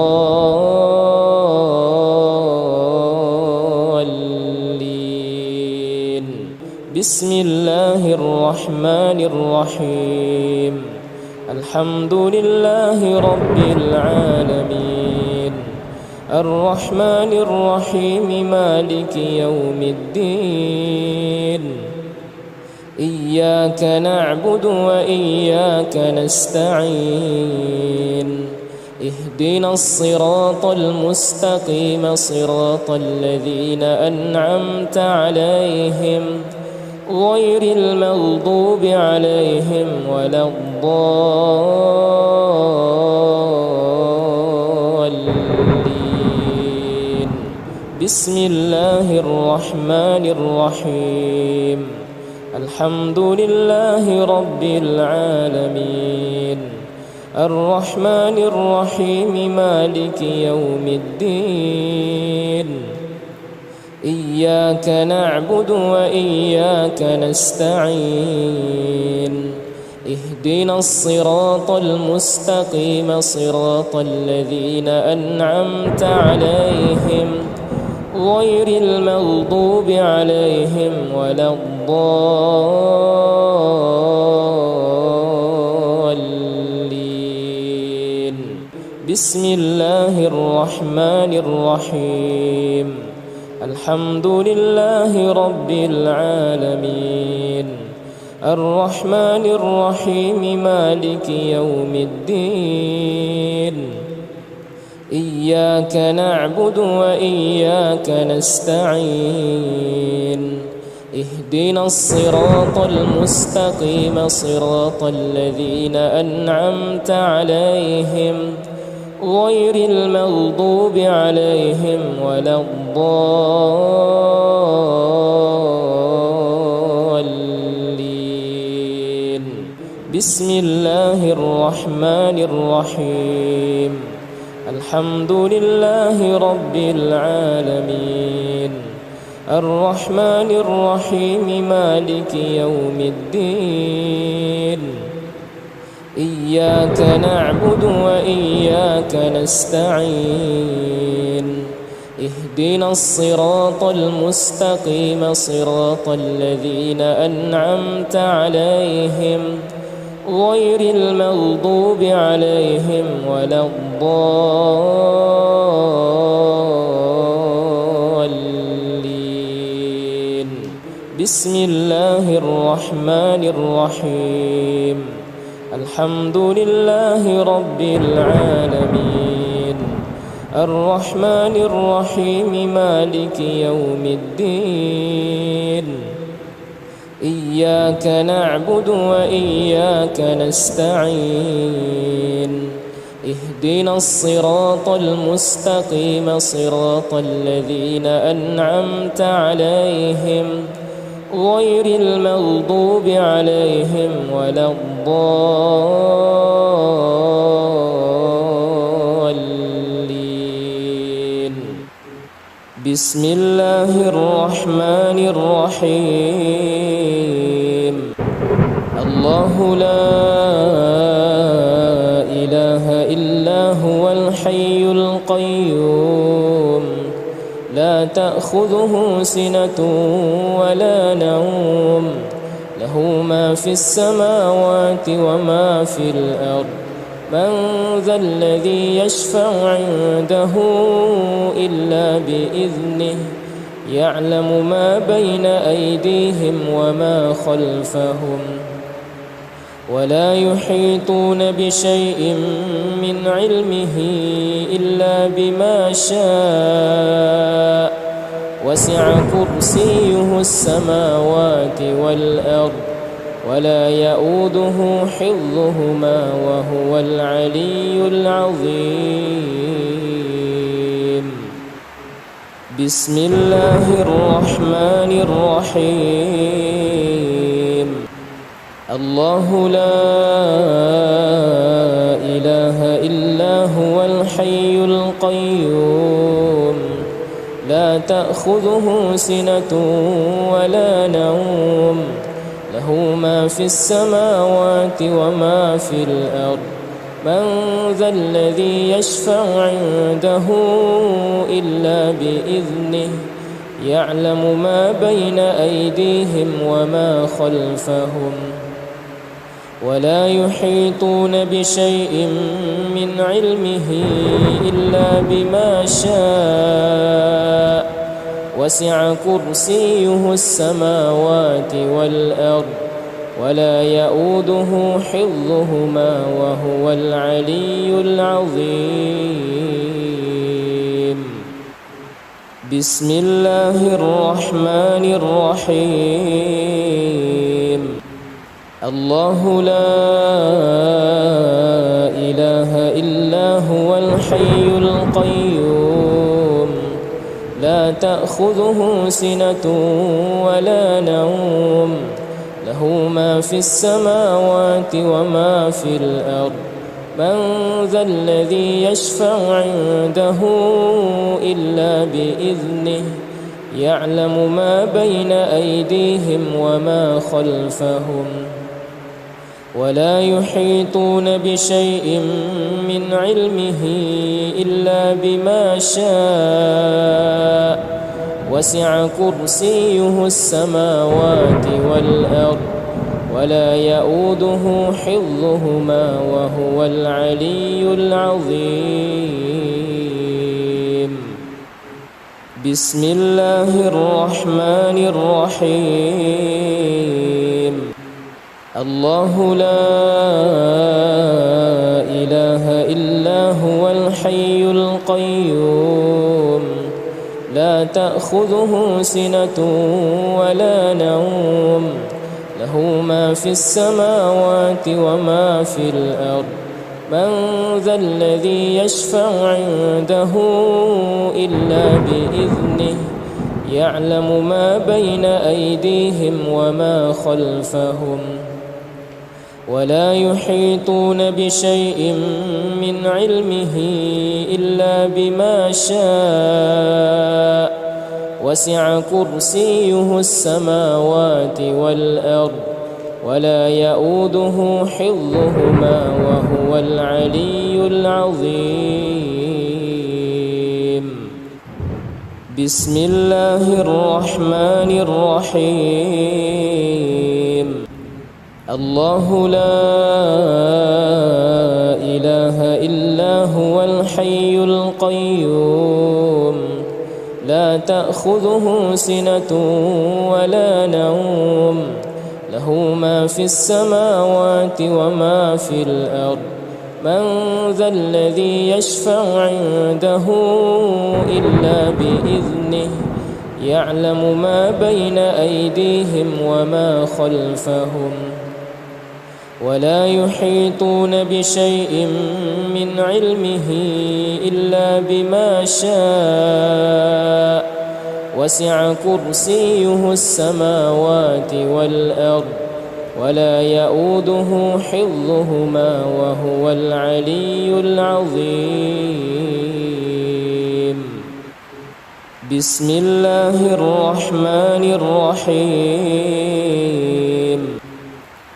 بسم الله الرحمن الرحيم. الحمد لله رب العالمين الرحمن الرحيم مالك يوم الدين. إياك نعبد وإياك نستعين. اهدنا الصراط المستقيم صراط الذين أنعمت عليهم غير المغضوب عليهم ولا الضالين. بسم الله الرحمن الرحيم. الحمد لله رب العالمين الرحمن الرحيم مالك يوم الدين. إياك نعبد وإياك نستعين. اهدنا الصراط المستقيم صراط الذين أنعمت عليهم غير المغضوب عليهم ولا الضالين. بسم الله الرحمن الرحيم. الحمد لله رب العالمين الرحمن الرحيم مالك يوم الدين. إياك نعبد وإياك نستعين. اهدنا الصراط المستقيم صراط الذين أنعمت عليهم غير المغضوب عليهم ولا الضالين. بسم الله الرحمن الرحيم. الحمد لله رب العالمين الرحمن الرحيم مالك يوم الدين. إياك نعبد وإياك نستعين. اهدنا الصراط المستقيم صراط الذين أنعمت عليهم غير المغضوب عليهم ولا الضالين. بسم الله الرحمن الرحيم. الحمد لله رب العالمين الرحمن الرحيم مالك يوم الدين. إياك نعبد وإياك نستعين. اهدنا الصراط المستقيم صراط الذين أنعمت عليهم غير المغضوب عليهم ولا الضالين. بسم الله الرحمن الرحيم. الله لا إله إلا هو الحي القيوم لا تأخذه سنة ولا نوم له ما في السماوات وما في الأرض من ذا الذي يشفع عنده إلا بإذنه يعلم ما بين أيديهم وما خلفهم ولا يحيطون بشيء من علمه إلا بما شاء وسع كرسيه السماوات والأرض ولا يؤوده حفظهما وهو العلي العظيم. بسم الله الرحمن الرحيم. الله لا إله إلا هو الحي القيوم لا تأخذه سنة ولا نوم له ما في السماوات وما في الأرض من ذا الذي يشفع عنده إلا بإذنه يعلم ما بين أيديهم وما خلفهم ولا يحيطون بشيء من علمه إلا بما شاء وسع كرسيه السماوات والأرض ولا يؤوده حفظهما وهو العلي العظيم. بسم الله الرحمن الرحيم. الله لا إله إلا هو الحي القيوم لا تأخذه سنة ولا نوم له ما في السماوات وما في الأرض من ذا الذي يشفع عنده إلا بإذنه يعلم ما بين أيديهم وما خلفهم ولا يحيطون بشيء من علمه إلا بما شاء وسع كرسيه السماوات والأرض ولا يؤوده حفظهما وهو العلي العظيم. بسم الله الرحمن الرحيم. الله لا إله إلا هو الحي القيوم لا تأخذه سنة ولا نوم له ما في السماوات وما في الأرض من ذا الذي يشفع عنده إلا بإذنه يعلم ما بين أيديهم وما خلفهم ولا يحيطون بشيء من علمه إلا بما شاء وسع كرسيه السماوات والأرض ولا يؤوده حفظهما وهو العلي العظيم. بسم الله الرحمن الرحيم. الله لا إله إلا هو الحي القيوم لا تأخذه سنة ولا نوم له ما في السماوات وما في الأرض من ذا الذي يشفع عنده إلا بإذنه يعلم ما بين أيديهم وما خلفهم ولا يحيطون بشيء من علمه إلا بما شاء وسع كرسيه السماوات والأرض ولا يؤوده حفظهما وهو العلي العظيم. بسم الله الرحمن الرحيم.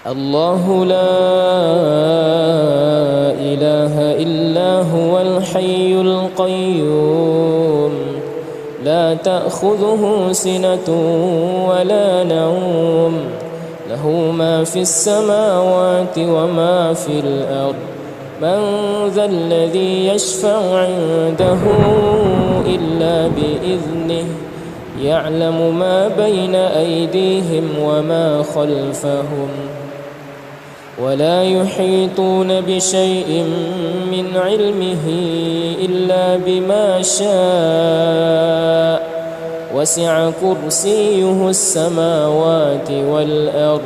الله لا إله إلا هو الحي القيوم لا تأخذه سنة ولا نوم له ما في السماوات وما في الأرض من ذا الذي يشفع عنده إلا بإذنه يعلم ما بين أيديهم وما خلفهم ولا يحيطون بشيء من علمه إلا بما شاء وسع كرسيه السماوات والأرض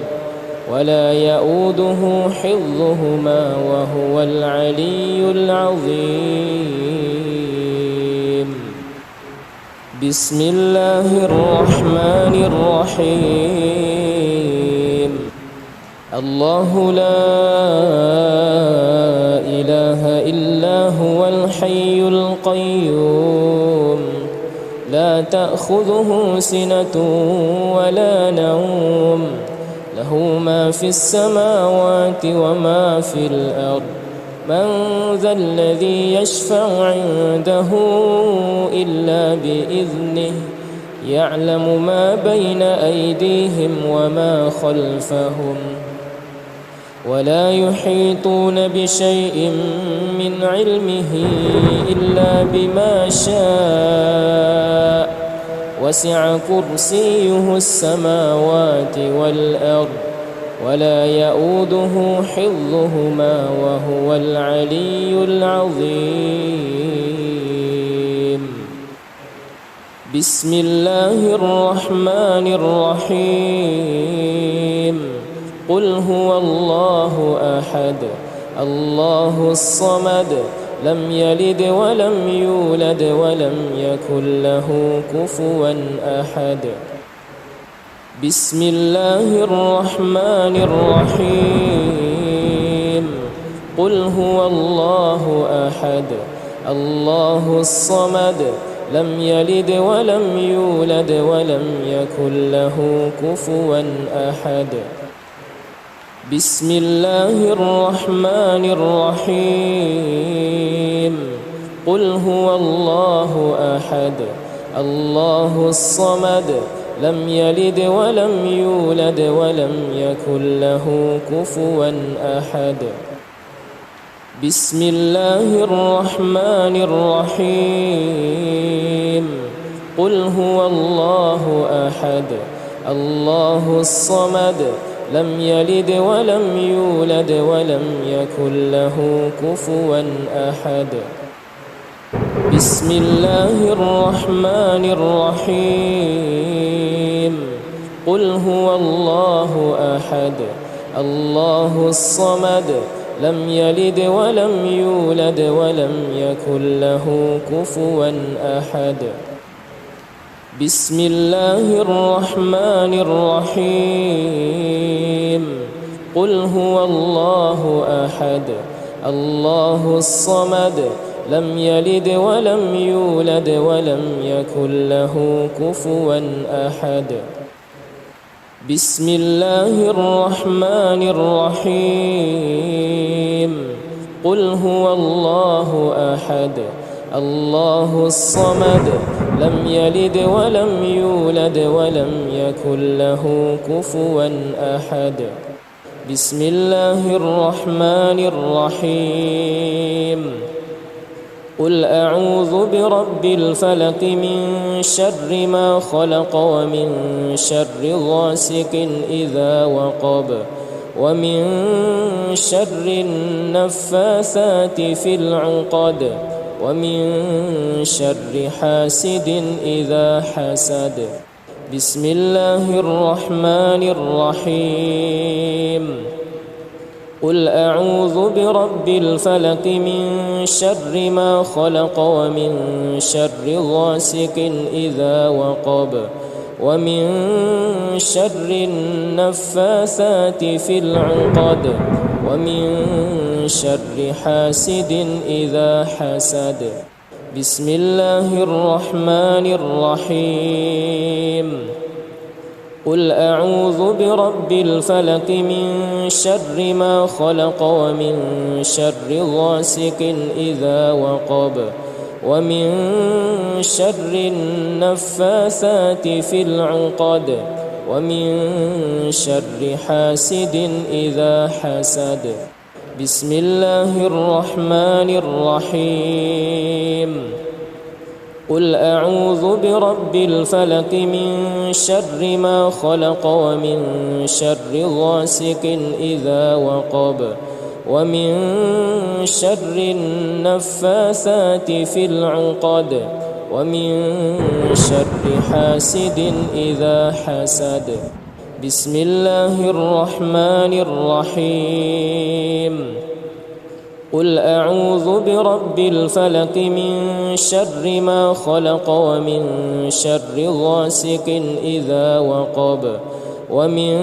ولا يؤوده حفظهما وهو العلي العظيم. بسم الله الرحمن الرحيم. الله لا إله إلا هو الحي القيوم لا تأخذه سنة ولا نوم له ما في السماوات وما في الأرض من ذا الذي يشفع عنده إلا بإذنه يعلم ما بين أيديهم وما خلفهم ولا يحيطون بشيء من علمه إلا بما شاء وسع كرسيه السماوات والأرض ولا يؤوده حفظهما وهو العلي العظيم. بسم الله الرحمن الرحيم. قل هو الله أحد الله الصمد لم يلد ولم يولد ولم يكن له كفوا أحد. بسم الله الرحمن الرحيم. قل هو الله أحد الله الصمد لم يلد ولم يولد ولم يكن له كفوا أحد. بسم الله الرحمن الرحيم. قل هو الله أحد الله الصمد لم يلد ولم يولد ولم يكن له كفوا أحد. بسم الله الرحمن الرحيم. قل هو الله أحد الله الصمد لم يلد ولم يولد ولم يكن له كفوا أحد. بسم الله الرحمن الرحيم. قل هو الله أحد الله الصمد لم يلد ولم يولد ولم يكن له كفوا أحد. بسم الله الرحمن الرحيم. قل هو الله أحد الله الصمد لم يلد ولم يولد ولم يكن له كفوا أحد. بسم الله الرحمن الرحيم. قل هو الله أحد الله الصمد لم يلد ولم يولد ولم يكن له كفوا أحد. بسم الله الرحمن الرحيم. قل أعوذ برب الفلق من شر ما خلق ومن شر غاسق إذا وقب ومن شر النفاثات في العقد ومن شر حاسد إذا حسد. بسم الله الرحمن الرحيم. قل أعوذ برب الفلق من شر ما خلق ومن شر غاسق إذا وقب ومن شر النفاثات في العقد ومن شر حاسد إذا حسد. بسم الله الرحمن الرحيم. قل أعوذ برب الفلق من شر ما خلق ومن شر غاسق إذا وقب ومن شر النفاثات في العقد ومن شر حاسد إذا حسد. بسم الله الرحمن الرحيم. قل أعوذ برب الفلق من شر ما خلق ومن شر غاسق إذا وقب ومن شر النفاثات في العقد ومن شر حاسد إذا حسد. بسم الله الرحمن الرحيم. قل أعوذ برب الفلق من شر ما خلق ومن شر غاسق إذا وقب ومن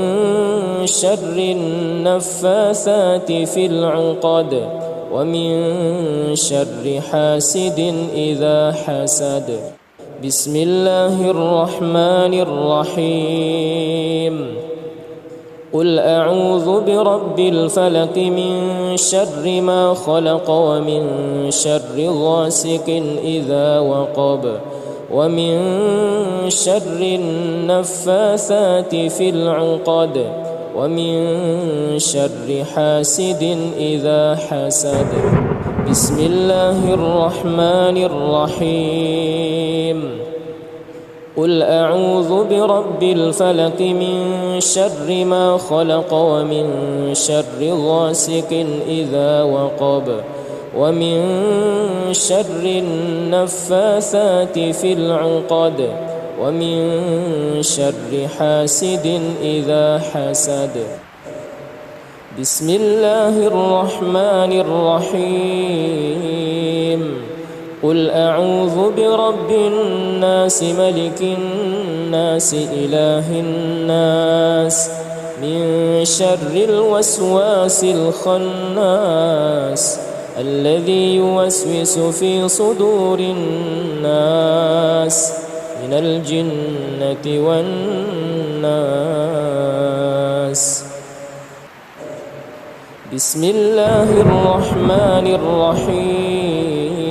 شر النفاثات في العقد ومن شر حاسد إذا حسد. بسم الله الرحمن الرحيم. قل أعوذ برب الفلق من شر ما خلق ومن شر غاسق إذا وقب ومن شر النفاثات في العقد ومن شر حاسد إذا حسد. بسم الله الرحمن الرحيم. قل أعوذ برب الفلق من شر ما خلق ومن شر غاسق إذا وقب ومن شر النفاثات في العقد ومن شر حاسد إذا حسد. بسم الله الرحمن الرحيم. قل أعوذ برب الناس ملك الناس إله الناس من شر الوسواس الخناس الذي يوسوس في صدور الناس من الجنة والناس. بسم الله الرحمن الرحيم.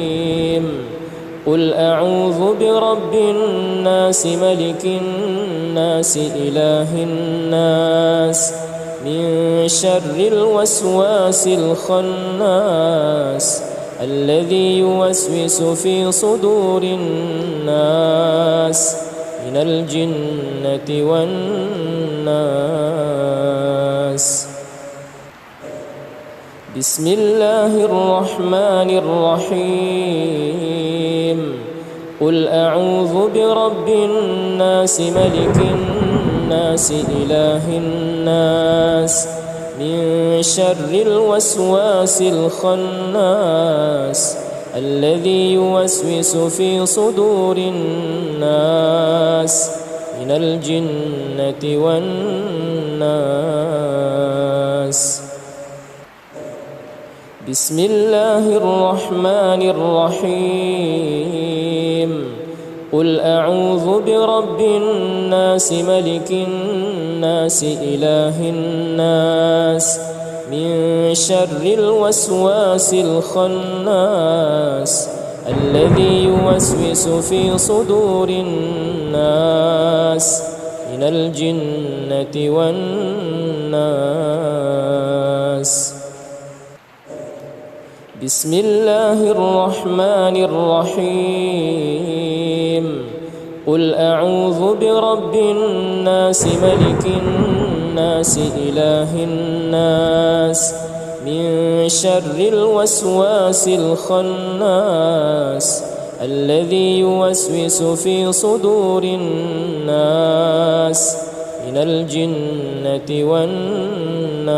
قل أعوذ برب الناس ملك الناس إله الناس من شر الوسواس الخناس الذي يوسوس في صدور الناس من الجنة والناس. بسم الله الرحمن الرحيم. قل أعوذ برب الناس ملك الناس إله الناس من شر الوسواس الخناس الذي يوسوس في صدور الناس من الجنة والناس. بسم الله الرحمن الرحيم. قل أعوذ برب الناس ملك الناس إله الناس من شر الوسواس الخناس الذي يوسوس في صدور الناس من الجنة والناس. بسم الله الرحمن الرحيم. قل أعوذ برب الناس ملك الناس إله الناس من شر الوسواس الخناس الذي يوسوس في صدور الناس من من الجنة والناس.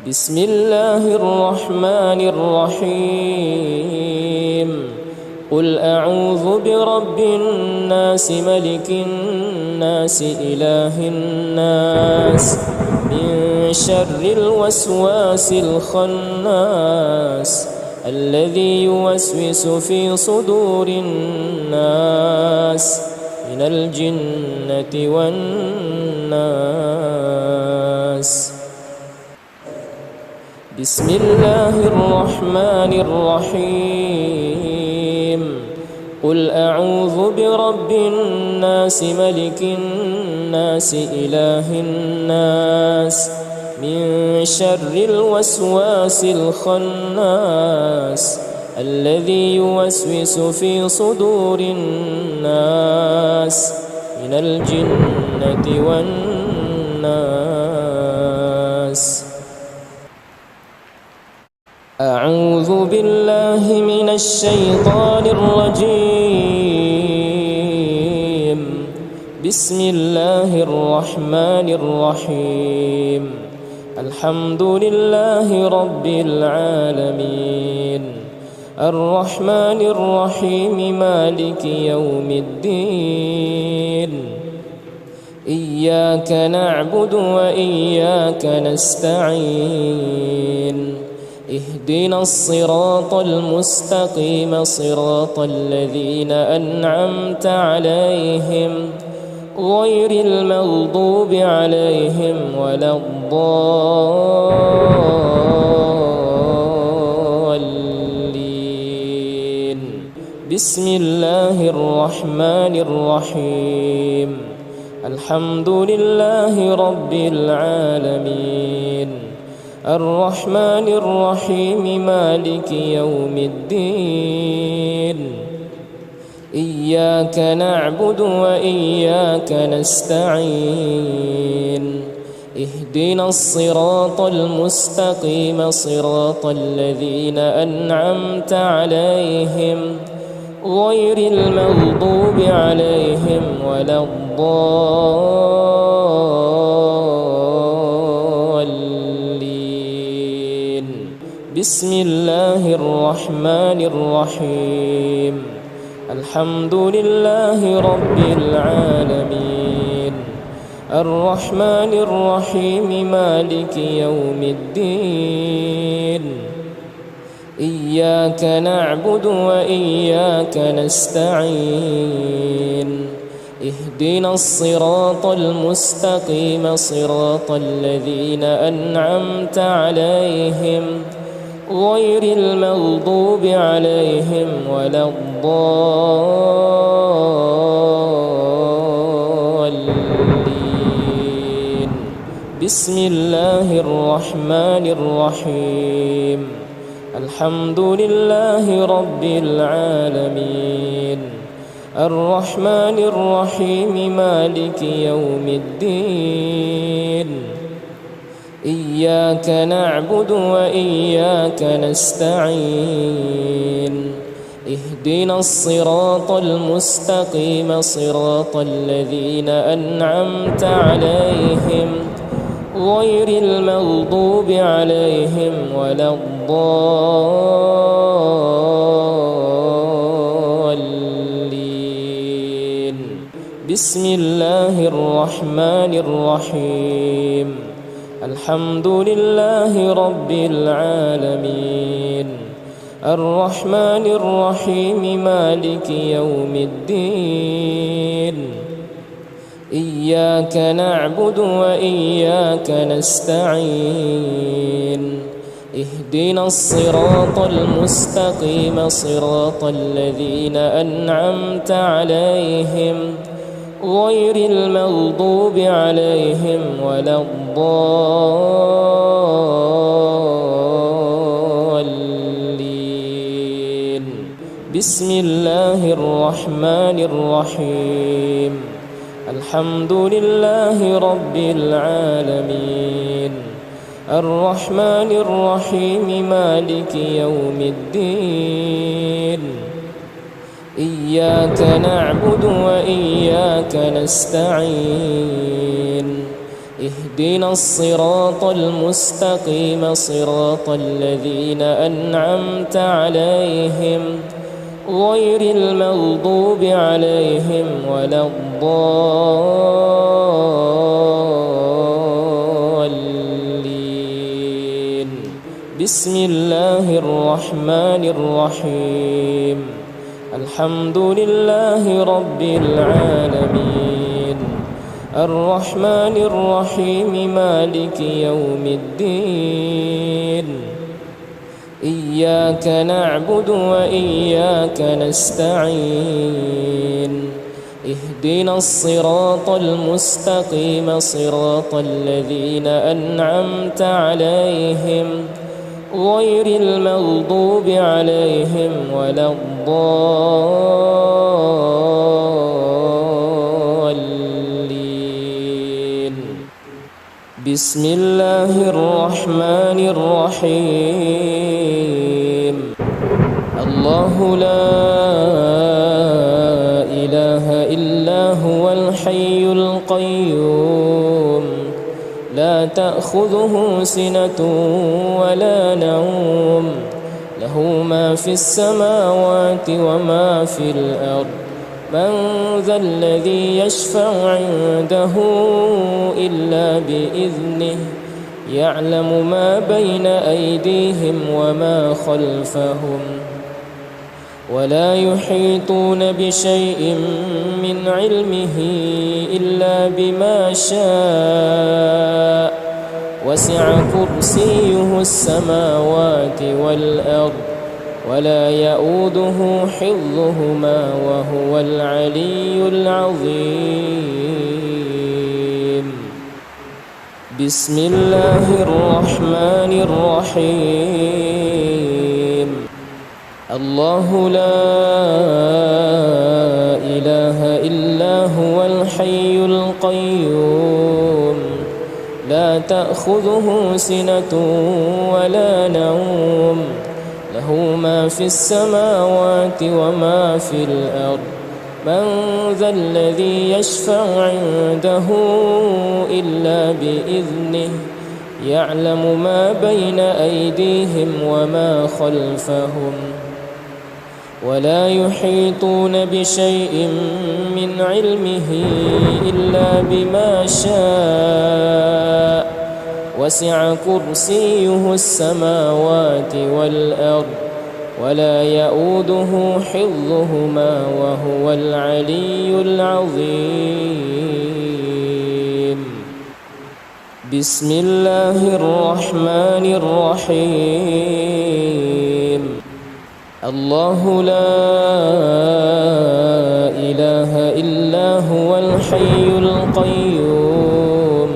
بسم الله الرحمن الرحيم. قل أعوذ برب الناس ملك الناس إله الناس من شر الوسواس الخناس الذي يوسوس في صدور الناس من الجنة والناس. بسم الله الرحمن الرحيم. قل أعوذ برب الناس ملك الناس إله الناس من شر الوسواس الخناس الذي يوسوس في صدور الناس من الجنة والناس. أعوذ بالله من الشيطان الرجيم. بسم الله الرحمن الرحيم. الحمد لله رب العالمين الرحمن الرحيم مالك يوم الدين. إياك نعبد وإياك نستعين. اهدنا الصراط المستقيم صراط الذين أنعمت عليهم غير المغضوب عليهم ولا الضالين. بسم الله الرحمن الرحيم. الحمد لله رب العالمين الرحمن الرحيم مالك يوم الدين. إياك نعبد وإياك نستعين. اهدنا الصراط المستقيم صراط الذين أنعمت عليهم غير المغضوب عليهم ولا الضالين. بسم الله الرحمن الرحيم. الحمد لله رب العالمين الرحمن الرحيم مالك يوم الدين. إياك نعبد وإياك نستعين. اهدنا الصراط المستقيم صراط الذين أنعمت عليهم غير المغضوب عليهم ولا الضالين. بسم الله الرحمن الرحيم. الحمد لله رب العالمين الرحمن الرحيم مالك يوم الدين. إياك نعبد وإياك نستعين. اهدنا الصراط المستقيم صراط الذين أنعمت عليهم غير المغضوب عليهم ولا الضالين. بسم الله الرحمن الرحيم. الحمد لله رب العالمين الرحمن الرحيم مالك يوم الدين. إياك نعبد وإياك نستعين. اهدنا الصراط المستقيم صراط الذين أنعمت عليهم غير المغضوب عليهم ولا الضالين. بسم الله الرحمن الرحيم. الحمد لله رب العالمين الرحمن الرحيم مالك يوم الدين. إياك نعبد وإياك نستعين اهدنا الصراط المستقيم صراط الذين أنعمت عليهم غير المغضوب عليهم ولا الضالين. بسم الله الرحمن الرحيم. الحمد لله رب العالمين الرحمن الرحيم مالك يوم الدين إياك نعبد وإياك نستعين اهدنا الصراط المستقيم صراط الذين أنعمت عليهم غير المغضوب عليهم ولا الضالين. بسم الله الرحمن الرحيم. الله لا إله إلا هو الحي القيوم لا تأخذه سنة ولا نوم له ما في السماوات وما في الأرض من ذا الذي يشفع عنده إلا بإذنه يعلم ما بين أيديهم وما خلفهم ولا يحيطون بشيء من علمه إلا بما شاء وسع كرسيه السماوات والأرض ولا يؤوده حفظهما وهو العلي العظيم. بسم الله الرحمن الرحيم. الله لا إله إلا هو الحي القيوم لا تأخذه سنة ولا نوم له ما في السماوات وما في الأرض من ذا الذي يشفع عنده إلا بإذنه يعلم ما بين أيديهم وما خلفهم ولا يحيطون بشيء من علمه إلا بما شاء وسع كرسيه السماوات والأرض ولا يؤوده حفظهما وهو العلي العظيم. بسم الله الرحمن الرحيم. الله لا إله إلا هو الحي القيوم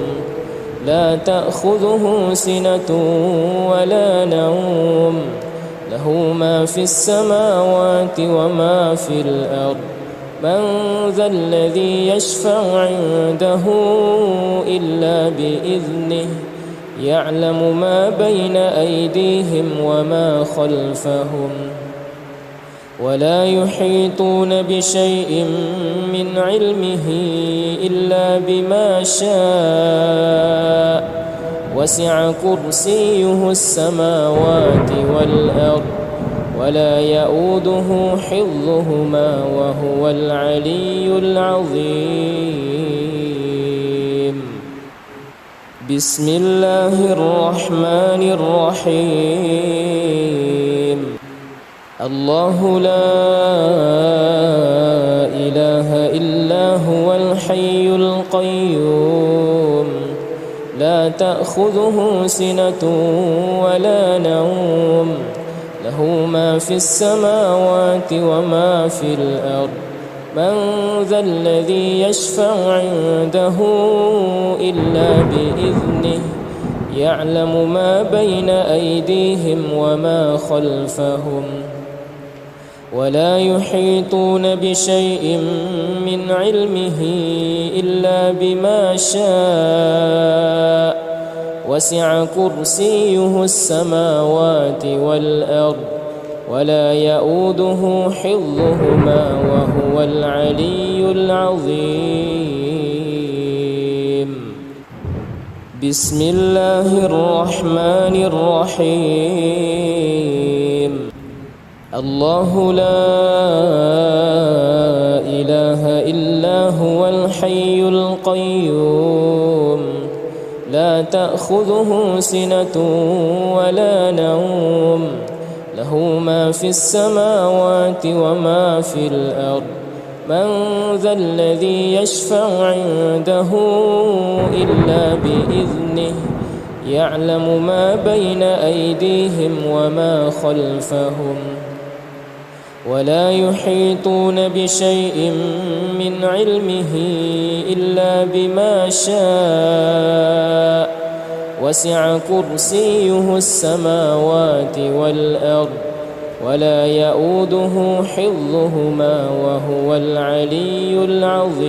لا تأخذه سنة ولا نوم له ما في السماوات وما في الأرض من ذا الذي يشفع عنده إلا بإذنه يعلم ما بين أيديهم وما خلفهم ولا يحيطون بشيء من علمه إلا بما شاء وسع كرسيه السماوات والأرض ولا يؤوده حفظهما وهو العلي العظيم. بسم الله الرحمن الرحيم. الله لا إله إلا هو الحي القيوم لا تأخذه سنة ولا نوم له ما في السماوات وما في الأرض من ذا الذي يشفع عنده إلا بإذنه يعلم ما بين أيديهم وما خلفهم ولا يحيطون بشيء من علمه إلا بما شاء وسع كرسيه السماوات والأرض ولا يؤوده حفظهما وهو العلي العظيم. بسم الله الرحمن الرحيم. الله لا إله إلا هو الحي القيوم لا تأخذه سنة ولا نوم له ما في السماوات وما في الأرض من ذا الذي يشفع عنده إلا بإذنه يعلم ما بين أيديهم وما خلفهم ولا يحيطون بشيء من علمه إلا بما شاء وسع كرسيه السماوات والأرض ولا يؤوده حفظهما وهو العلي العظيم.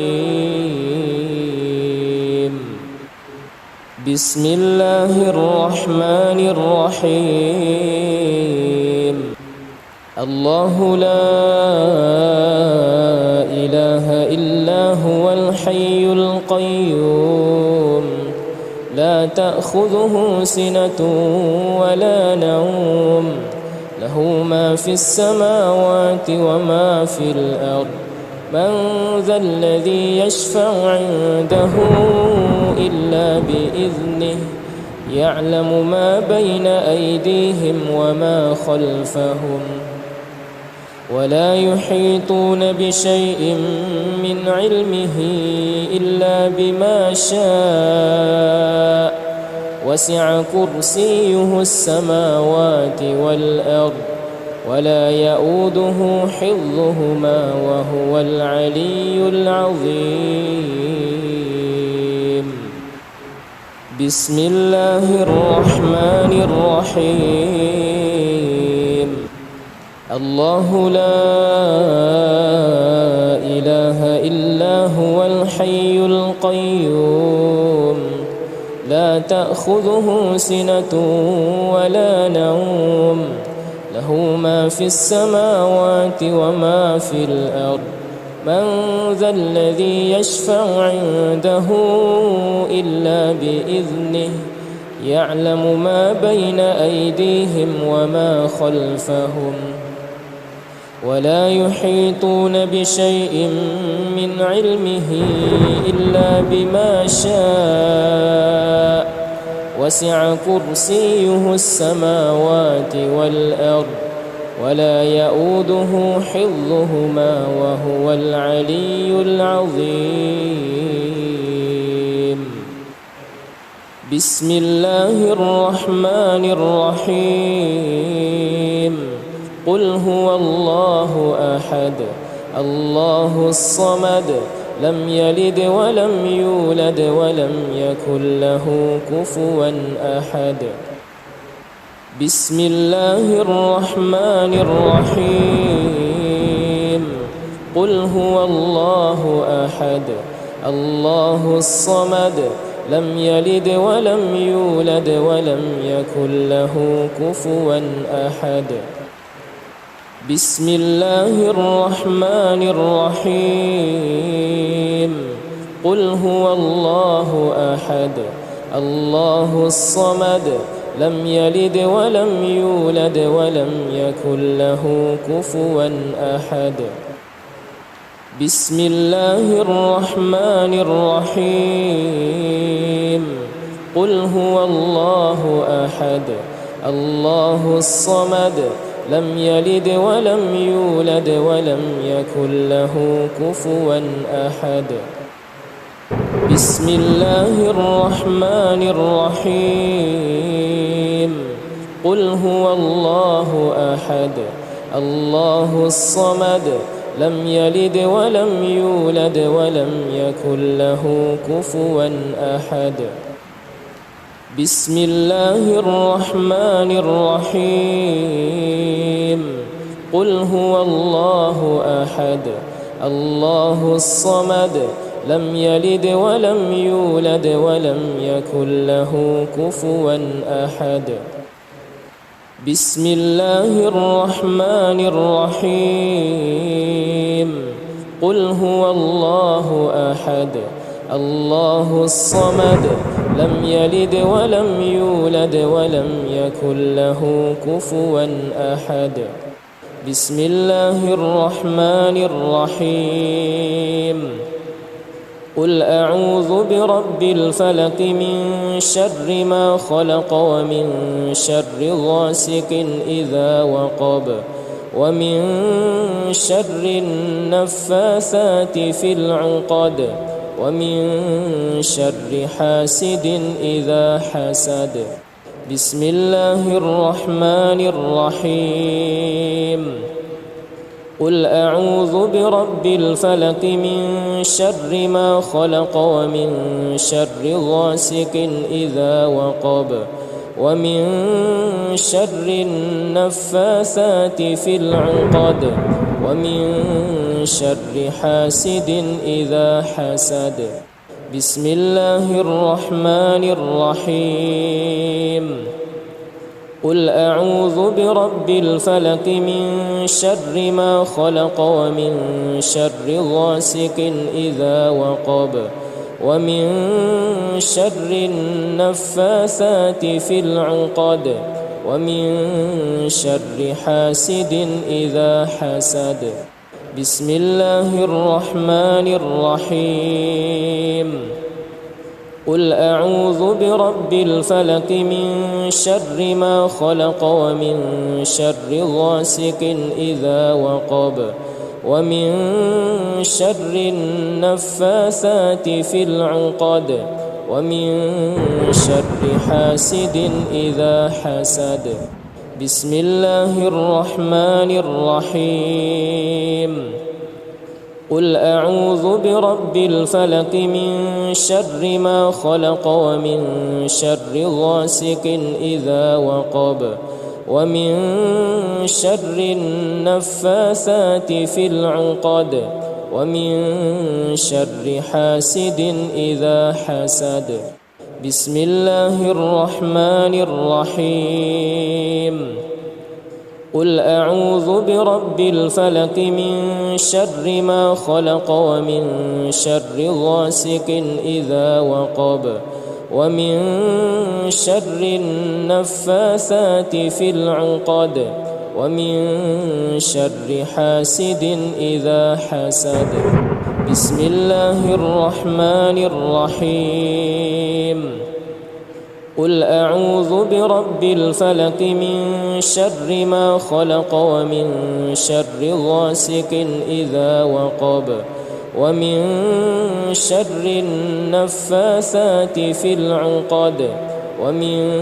بسم الله الرحمن الرحيم. الله لا إله إلا هو الحي القيوم لا تأخذه سنة ولا نوم له ما في السماوات وما في الأرض من ذا الذي يشفع عنده إلا بإذنه يعلم ما بين أيديهم وما خلفهم ولا يحيطون بشيء من علمه إلا بما شاء وسع كرسيه السماوات والأرض ولا يؤوده حفظهما وهو العلي العظيم. بسم الله الرحمن الرحيم. الله لا إله إلا هو الحي القيوم لا تأخذه سنة ولا نوم له ما في السماوات وما في الأرض من ذا الذي يشفع عنده إلا بإذنه يعلم ما بين أيديهم وما خلفهم ولا يحيطون بشيء من علمه إلا بما شاء وسع كرسيه السماوات والأرض ولا يؤوده حفظهما وهو العلي العظيم. بسم الله الرحمن الرحيم. قل هو الله أحد الله الصمد لم يلد ولم يولد ولم يكن له كفوا أحد. بسم الله الرحمن الرحيم. قل هو الله أحد الله الصمد لم يلد ولم يولد ولم يكن له كفوا أحد. بسم الله الرحمن الرحيم. قل هو الله أحد الله الصمد لم يلد ولم يولد ولم يكن له كفوا أحد. بسم الله الرحمن الرحيم. قل هو الله أحد الله الصمد لم يلد ولم يولد ولم يكن له كفوا أحد. بسم الله الرحمن الرحيم. قل هو الله أحد الله الصمد لم يلد ولم يولد ولم يكن له كفوا أحد. بسم الله الرحمن الرحيم. قل هو الله أحد الله الصمد لم يلد ولم يولد ولم يكن له كفوا أحد. بسم الله الرحمن الرحيم قل هو الله أحد الله الصمد لم يلد ولم يولد ولم يكن له كفوا أحد بسم الله الرحمن الرحيم قل أعوذ برب الفلق من شر ما خلق ومن شر غاسق إذا وقب ومن شر النفاثات في العقد ومن شر حاسد إذا حسد بسم الله الرحمن الرحيم قل أعوذ برب الفلق من شر ما خلق ومن شر غاسق إذا وقب ومن شر النفاثات في العقد ومن شر حاسد إذا حسد بسم الله الرحمن الرحيم قل أعوذ برب الفلق من شر ما خلق ومن شر غاسق إذا وقب ومن شر النفاثات في العقد ومن شر حاسد إذا حسد بسم الله الرحمن الرحيم قل أعوذ برب الفلق من شر ما خلق ومن شر غاسق إذا وقب ومن شر النفاثات في العقد ومن شر حاسد إذا حسد بسم الله الرحمن الرحيم قل أعوذ برب الفلق من شر ما خلق ومن شر غاسق إذا وقب ومن شر النفاثات في العقد ومن شر حاسد إذا حسد بسم الله الرحمن الرحيم قل أعوذ برب الفلق من شر ما خلق ومن شر غاسق إذا وقب ومن شر النفاثات في العقد ومن شر حاسد إذا حسد بسم الله الرحمن الرحيم قل أعوذ برب الفلق من شر ما خلق ومن شر غاسق إذا وقب ومن شر النفاثات في العقد ومن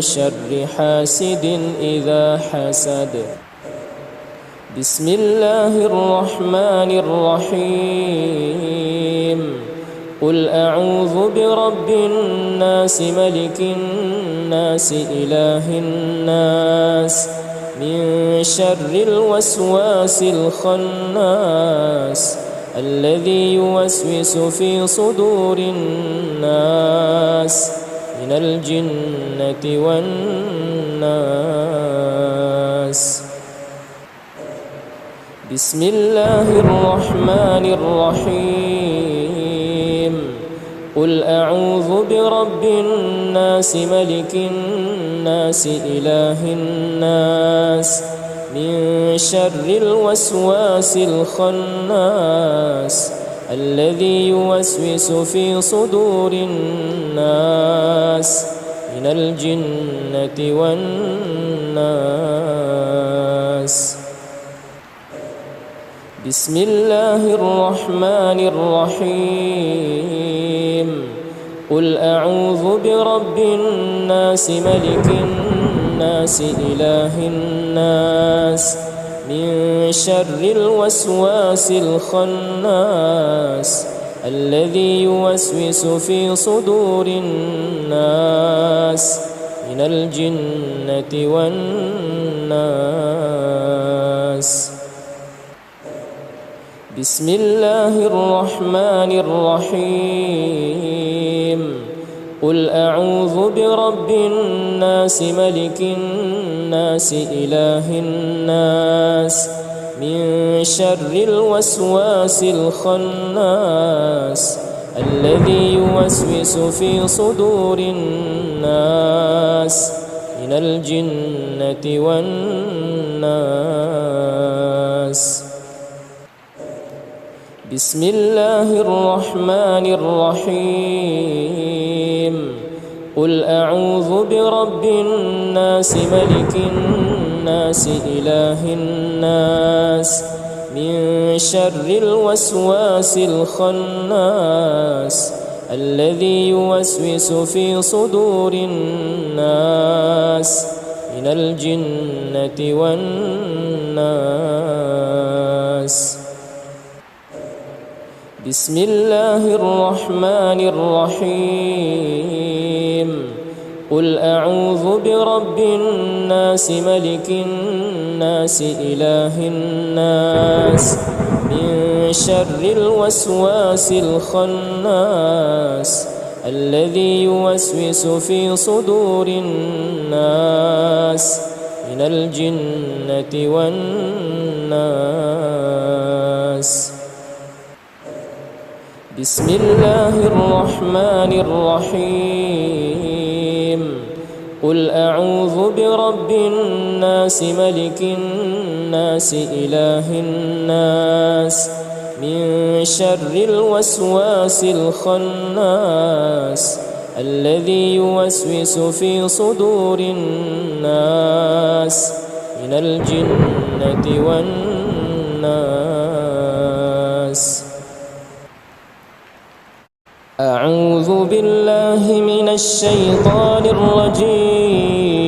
شر حاسد إذا حسد بسم الله الرحمن الرحيم قل أعوذ برب الناس ملك الناس إله الناس من شر الوسواس الخناس الذي يوسوس في صدور الناس من الجنة والناس بسم الله الرحمن الرحيم قل أعوذ برب الناس ملك الناس إله الناس من شر الوسواس الخناس الذي يوسوس في صدور الناس من الجنة والناس بسم الله الرحمن الرحيم قل أعوذ برب الناس ملك الناس إله الناس من شر الوسواس الخناس الذي يوسوس في صدور الناس من الجنة والناس بسم الله الرحمن الرحيم قل أعوذ برب الناس ملك الناس الناس إله الناس من شر الوسواس الخناس الذي يوسوس في صدور الناس من الجنة والناس. بسم الله الرحمن الرحيم. قل أعوذ برب الناس ملك الناس إله الناس من شر الوسواس الخناس الذي يوسوس في صدور الناس من الجنة والناس. بسم الله الرحمن الرحيم. قل أعوذ برب الناس ملك الناس إله الناس من شر الوسواس الخناس الذي يوسوس في صدور الناس من الجنة والناس. بسم الله الرحمن الرحيم. قل أعوذ برب الناس ملك الناس إله الناس من شر الوسواس الخناس الذي يوسوس في صدور الناس من الجنة والناس. أعوذ بالله من الشيطان الرجيم.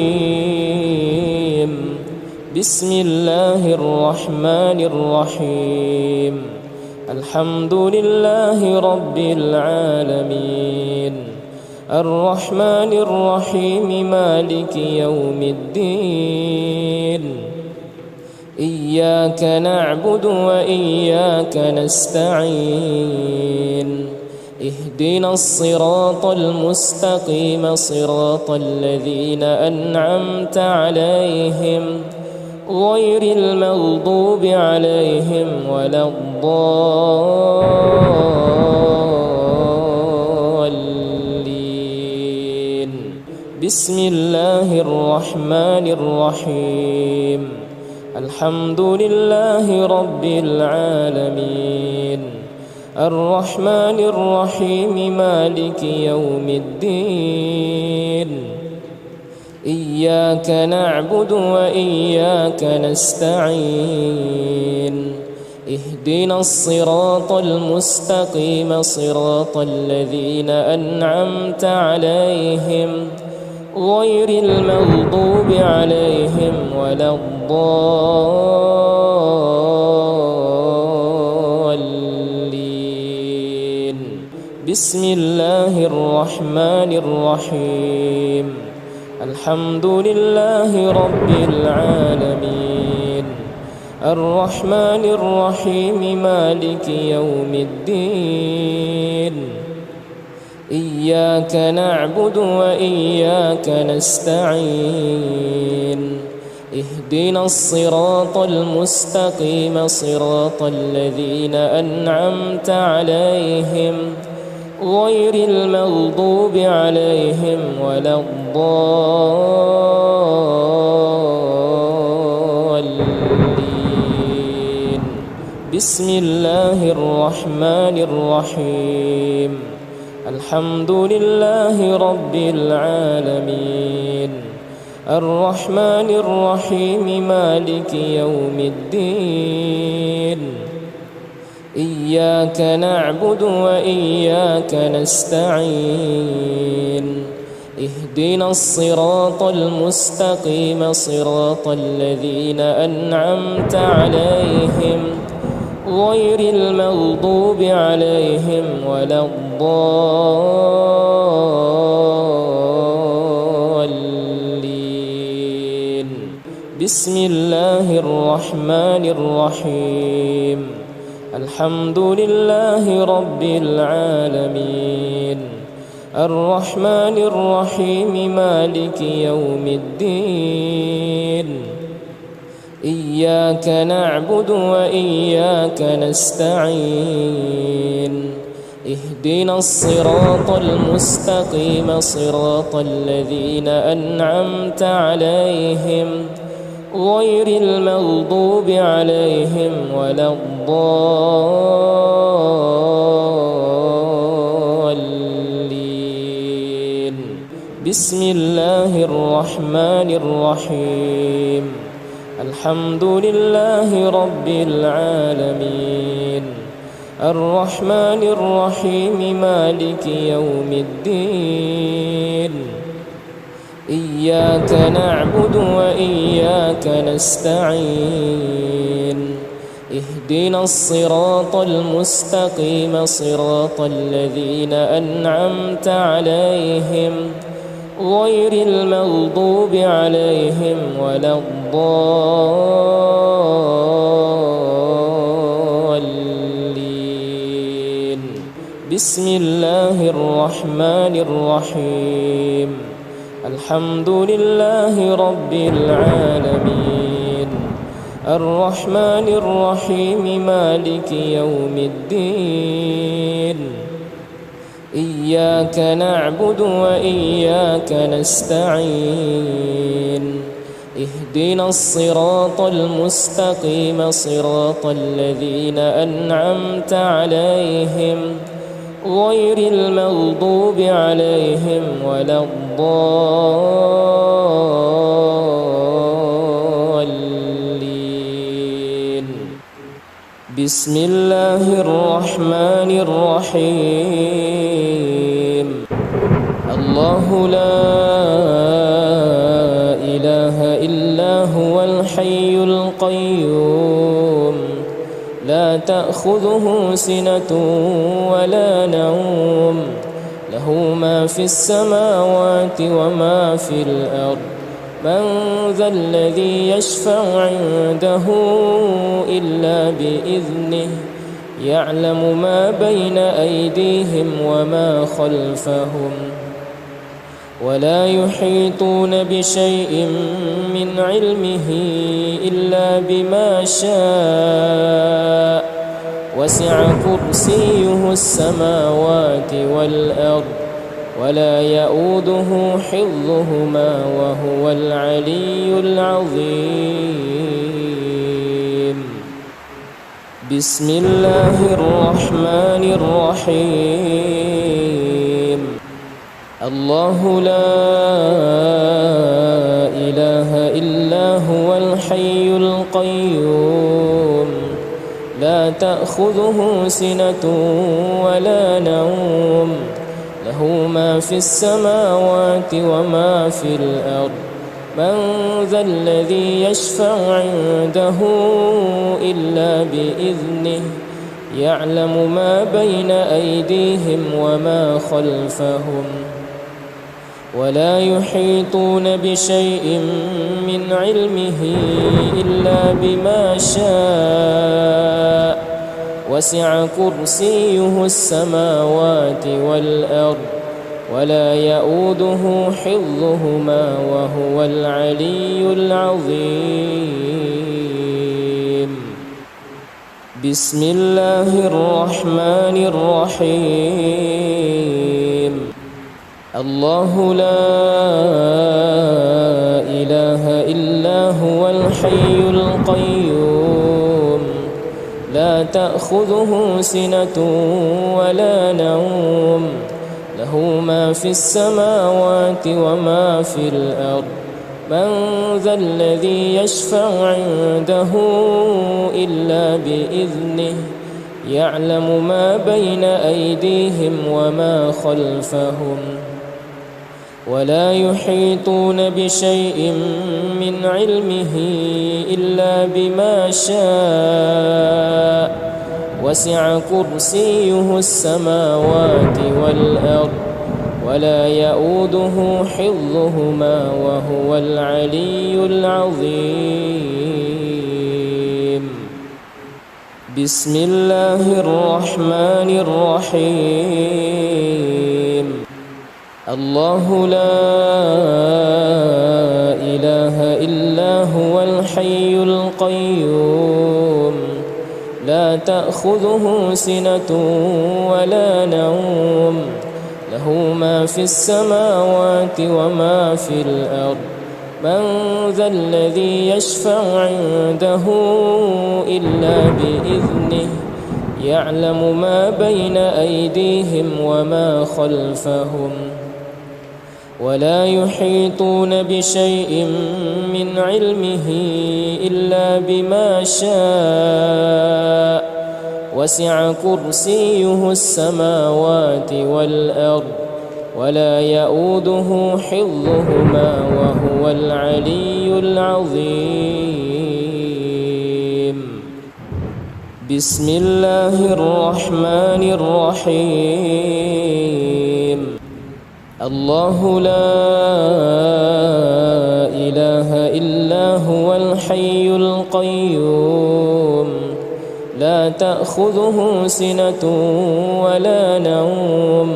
بسم الله الرحمن الرحيم. الحمد لله رب العالمين الرحمن الرحيم مالك يوم الدين إياك نعبد وإياك نستعين اهدنا الصراط المستقيم صراط الذين أنعمت عليهم غير المغضوب عليهم ولا الضالين. بسم الله الرحمن الرحيم. الحمد لله رب العالمين الرحمن الرحيم مالك يوم الدين إياك نعبد وإياك نستعين اهدنا الصراط المستقيم صراط الذين أنعمت عليهم غير المغضوب عليهم ولا الضالين. بسم الله الرحمن الرحيم. الحمد لله رب العالمين الرحمن الرحيم مالك يوم الدين إياك نعبد وإياك نستعين اهدنا الصراط المستقيم صراط الذين أنعمت عليهم غير المغضوب عليهم ولا الضالين. بسم الله الرحمن الرحيم. الحمد لله رب العالمين الرحمن الرحيم مالك يوم الدين إياك نعبد وإياك نستعين اهدنا الصراط المستقيم صراط الذين أنعمت عليهم غير المغضوب عليهم ولا الضالين. بسم الله الرحمن الرحيم. الحمد لله رب العالمين الرحمن الرحيم مالك يوم الدين إياك نعبد وإياك نستعين اهدنا الصراط المستقيم صراط الذين أنعمت عليهم غير المغضوب عليهم ولا الضالين. بسم الله الرحمن الرحيم الحمد لله رب العالمين الرحمن الرحيم مالك يوم الدين إياك نعبد وإياك نستعين اهدنا الصراط المستقيم صراط الذين أنعمت عليهم غير المغضوب عليهم ولا الضالين. بسم الله الرحمن الرحيم الحمد لله رب العالمين الرحمن الرحيم مالك يوم الدين إياك نعبد وإياك نستعين اهدنا الصراط المستقيم صراط الذين أنعمت عليهم غير المغضوب عليهم ولا الضالين. بسم الله الرحمن الرحيم الله لا إله إلا هو الحي القيوم لا تأخذه سنة ولا نوم له ما في السماوات وما في الأرض من ذا الذي يشفع عنده إلا بإذنه يعلم ما بين أيديهم وما خلفهم ولا يحيطون بشيء من علمه إلا بما شاء وسع كرسيه السماوات والأرض ولا يؤوده حفظهما وهو العلي العظيم. بسم الله الرحمن الرحيم الله لا إله إلا هو الحي القيوم لا تأخذه سنة ولا نوم له ما في السماوات وما في الأرض من ذا الذي يشفع عنده إلا بإذنه يعلم ما بين أيديهم وما خلفهم ولا يحيطون بشيء من علمه إلا بما شاء وسع كرسيه السماوات والأرض ولا يؤوده حفظهما وهو العلي العظيم. بسم الله الرحمن الرحيم الله لا إله إلا هو الحي القيوم لا تأخذه سنة ولا نوم له ما في السماوات وما في الأرض من ذا الذي يشفع عنده إلا بإذنه يعلم ما بين أيديهم وما خلفهم ولا يحيطون بشيء من علمه إلا بما شاء وسع كرسيه السماوات والأرض ولا يؤوده حفظهما وهو العلي العظيم. بسم الله الرحمن الرحيم الله لا إله إلا هو الحي القيوم لا تأخذه سنة ولا نوم له ما في السماوات وما في الأرض من ذا الذي يشفع عنده إلا بإذنه يعلم ما بين أيديهم وما خلفهم ولا يحيطون بشيء من علمه إلا بما شاء وسع كرسيه السماوات والأرض ولا يؤوده حفظهما وهو العلي العظيم بسم الله الرحمن الرحيم الله لا إله إلا هو الحي القيوم لا تأخذه سنة ولا نوم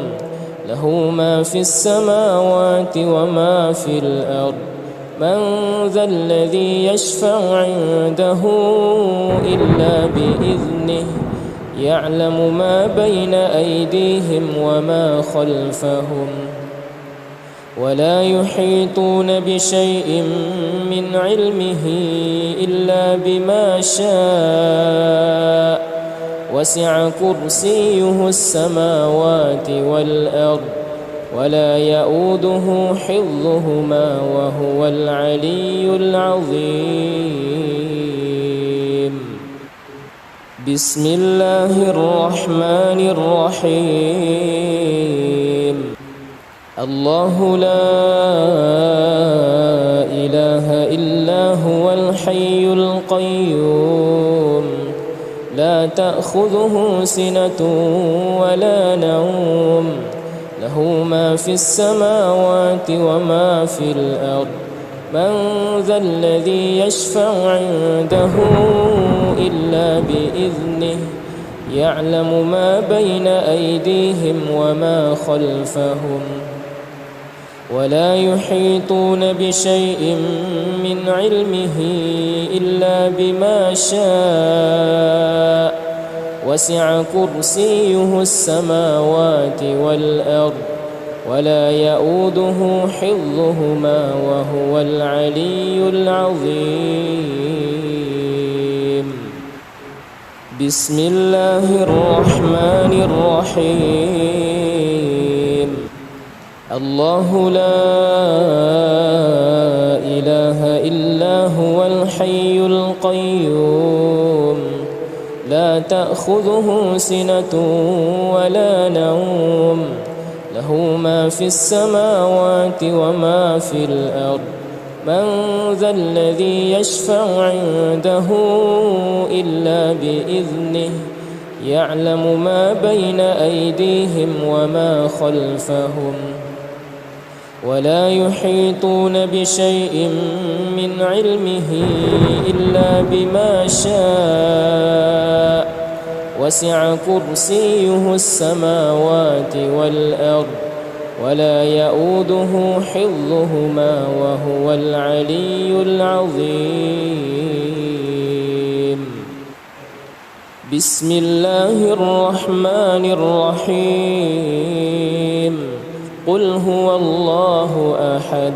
له ما في السماوات وما في الأرض من ذا الذي يشفع عنده إلا بإذنه يعلم ما بين أيديهم وما خلفهم ولا يحيطون بشيء من علمه إلا بما شاء وسع كرسيه السماوات والأرض ولا يؤوده حفظهما وهو العلي العظيم بسم الله الرحمن الرحيم الله لا إله إلا هو الحي القيوم لا تأخذه سنة ولا نوم له ما في السماوات وما في الأرض من ذا الذي يشفع عنده إلا بإذنه يعلم ما بين أيديهم وما خلفهم ولا يحيطون بشيء من علمه إلا بما شاء وسع كرسيه السماوات والأرض ولا يؤوده حفظهما وهو العلي العظيم بسم الله الرحمن الرحيم الله لا إله إلا هو الحي القيوم لا تأخذه سنة ولا نوم له ما في السماوات وما في الأرض من ذا الذي يشفع عنده إلا بإذنه يعلم ما بين أيديهم وما خلفهم ولا يحيطون بشيء من علمه إلا بما شاء وسع كرسيه السماوات والأرض ولا يؤوده حفظهما وهو العلي العظيم بسم الله الرحمن الرحيم قل هو الله أحد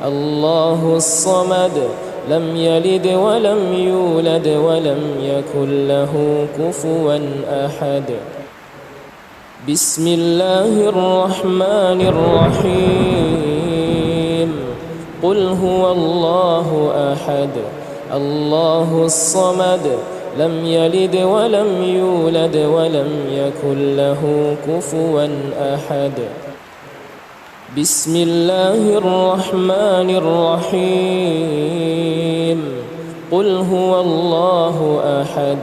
الله الصمد لم يلد ولم يولد ولم يكن له كفوا أحد بسم الله الرحمن الرحيم قل هو الله أحد الله الصمد لم يلد ولم يولد ولم يكن له كفوا أحد بسم الله الرحمن الرحيم قل هو الله أحد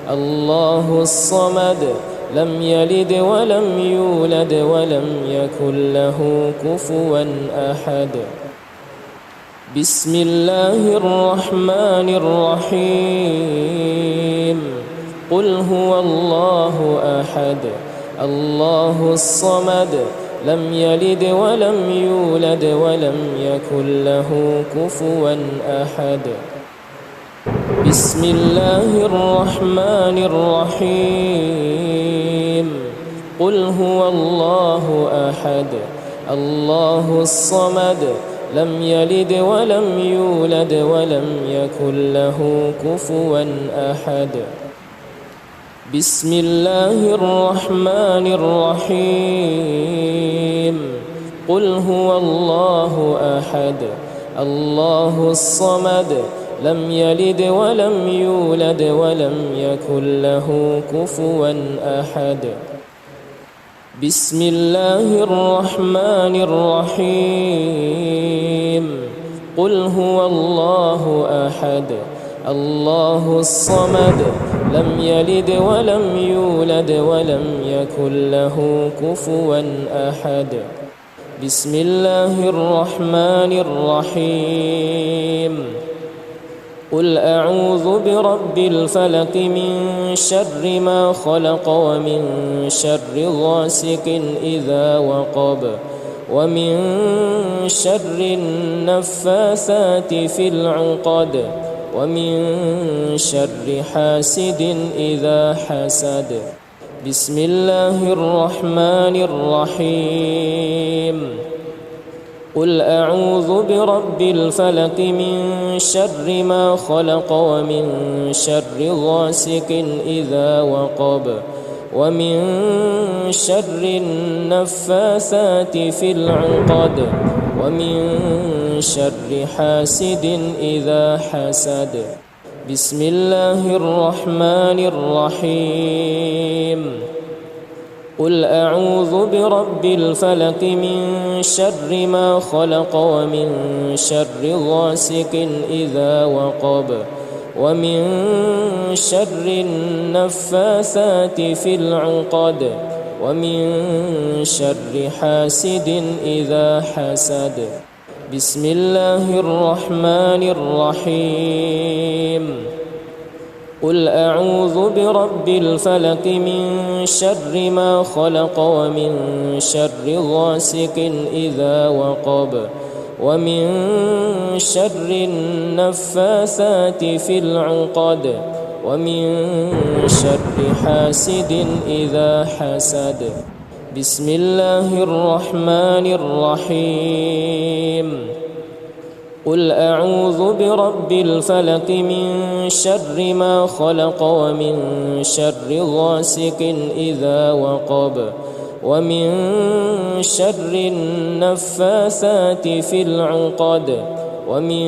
الله الصمد لم يلد ولم يولد ولم يكن له كفوا أحد بسم الله الرحمن الرحيم قل هو الله أحد الله الصمد لم يلد ولم يولد ولم يكن له كفوا أحد. بسم الله الرحمن الرحيم. قل هو الله أحد الله الصمد لم يلد ولم يولد ولم يكن له كفوا أحد. بسم الله الرحمن الرحيم. قل هو الله أحد الله الصمد لم يلد ولم يولد ولم يكن له كفوا أحد. بسم الله الرحمن الرحيم. قل هو الله أحد الله الصمد لم يلد ولم يولد ولم يكن له كفوا أحد. بسم الله الرحمن الرحيم. قل أعوذ برب الفلق من شر ما خلق ومن شر غاسق إذا وقب ومن شر النفاثات في العقد ومن شر حاسد إذا حسد. بسم الله الرحمن الرحيم. قل أعوذ برب الفلق من شر ما خلق ومن شر غاسق إذا وقب ومن شر النفاثات في العقد ومن شر حاسد إذا حسد. بسم الله الرحمن الرحيم. قل أعوذ برب الفلق من شر ما خلق ومن شر غاسق إذا وقب ومن شر النفاثات في العقد ومن شر حاسد إذا حسد. بسم الله الرحمن الرحيم. قل أعوذ برب الفلق من شر ما خلق ومن شر غاسق إذا وقب ومن شر النفاثات في العقد ومن شر حاسد إذا حسد. بسم الله الرحمن الرحيم. قل أعوذ برب الفلق من شر ما خلق ومن شر غاسق إذا وقب ومن شر النفاثات في العقد ومن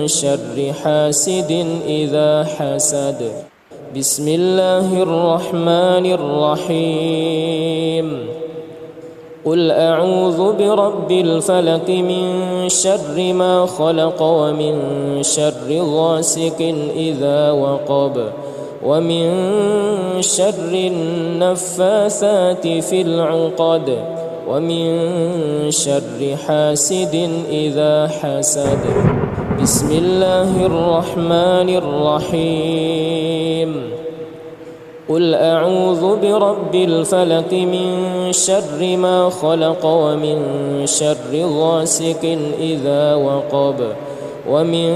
شر حاسد إذا حسد. بسم الله الرحمن الرحيم. قل أعوذ برب الفلق من شر ما خلق ومن شر غاسق إذا وقب ومن شر النفاثات في العقد ومن شر حاسد إذا حسد. بسم الله الرحمن الرحيم. قل أعوذ برب الفلق من شر ما خلق ومن شر غاسق إذا وقب ومن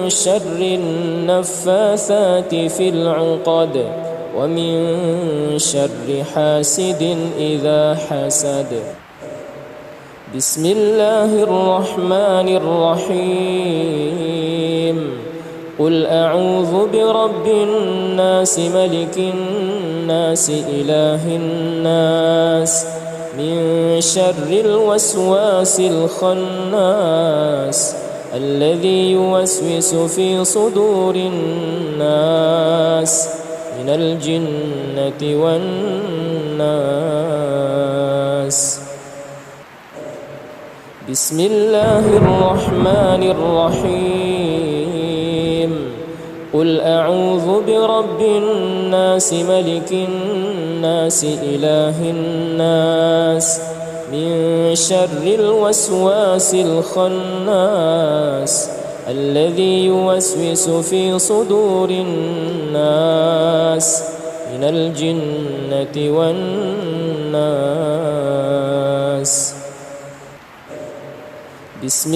شر النفاثات في العقد ومن شر حاسد إذا حسد. بسم الله الرحمن الرحيم. قل أعوذ برب الناس ملك الناس إله الناس من شر الوسواس الخناس الذي يوسوس في صدور الناس من الجنة والناس. بسم الله الرحمن الرحيم. قل أعوذ برب الناس ملك الناس إله الناس من شر الوسواس الخناس الذي يوسوس في صدور الناس من الجنة والناس. الناس بسم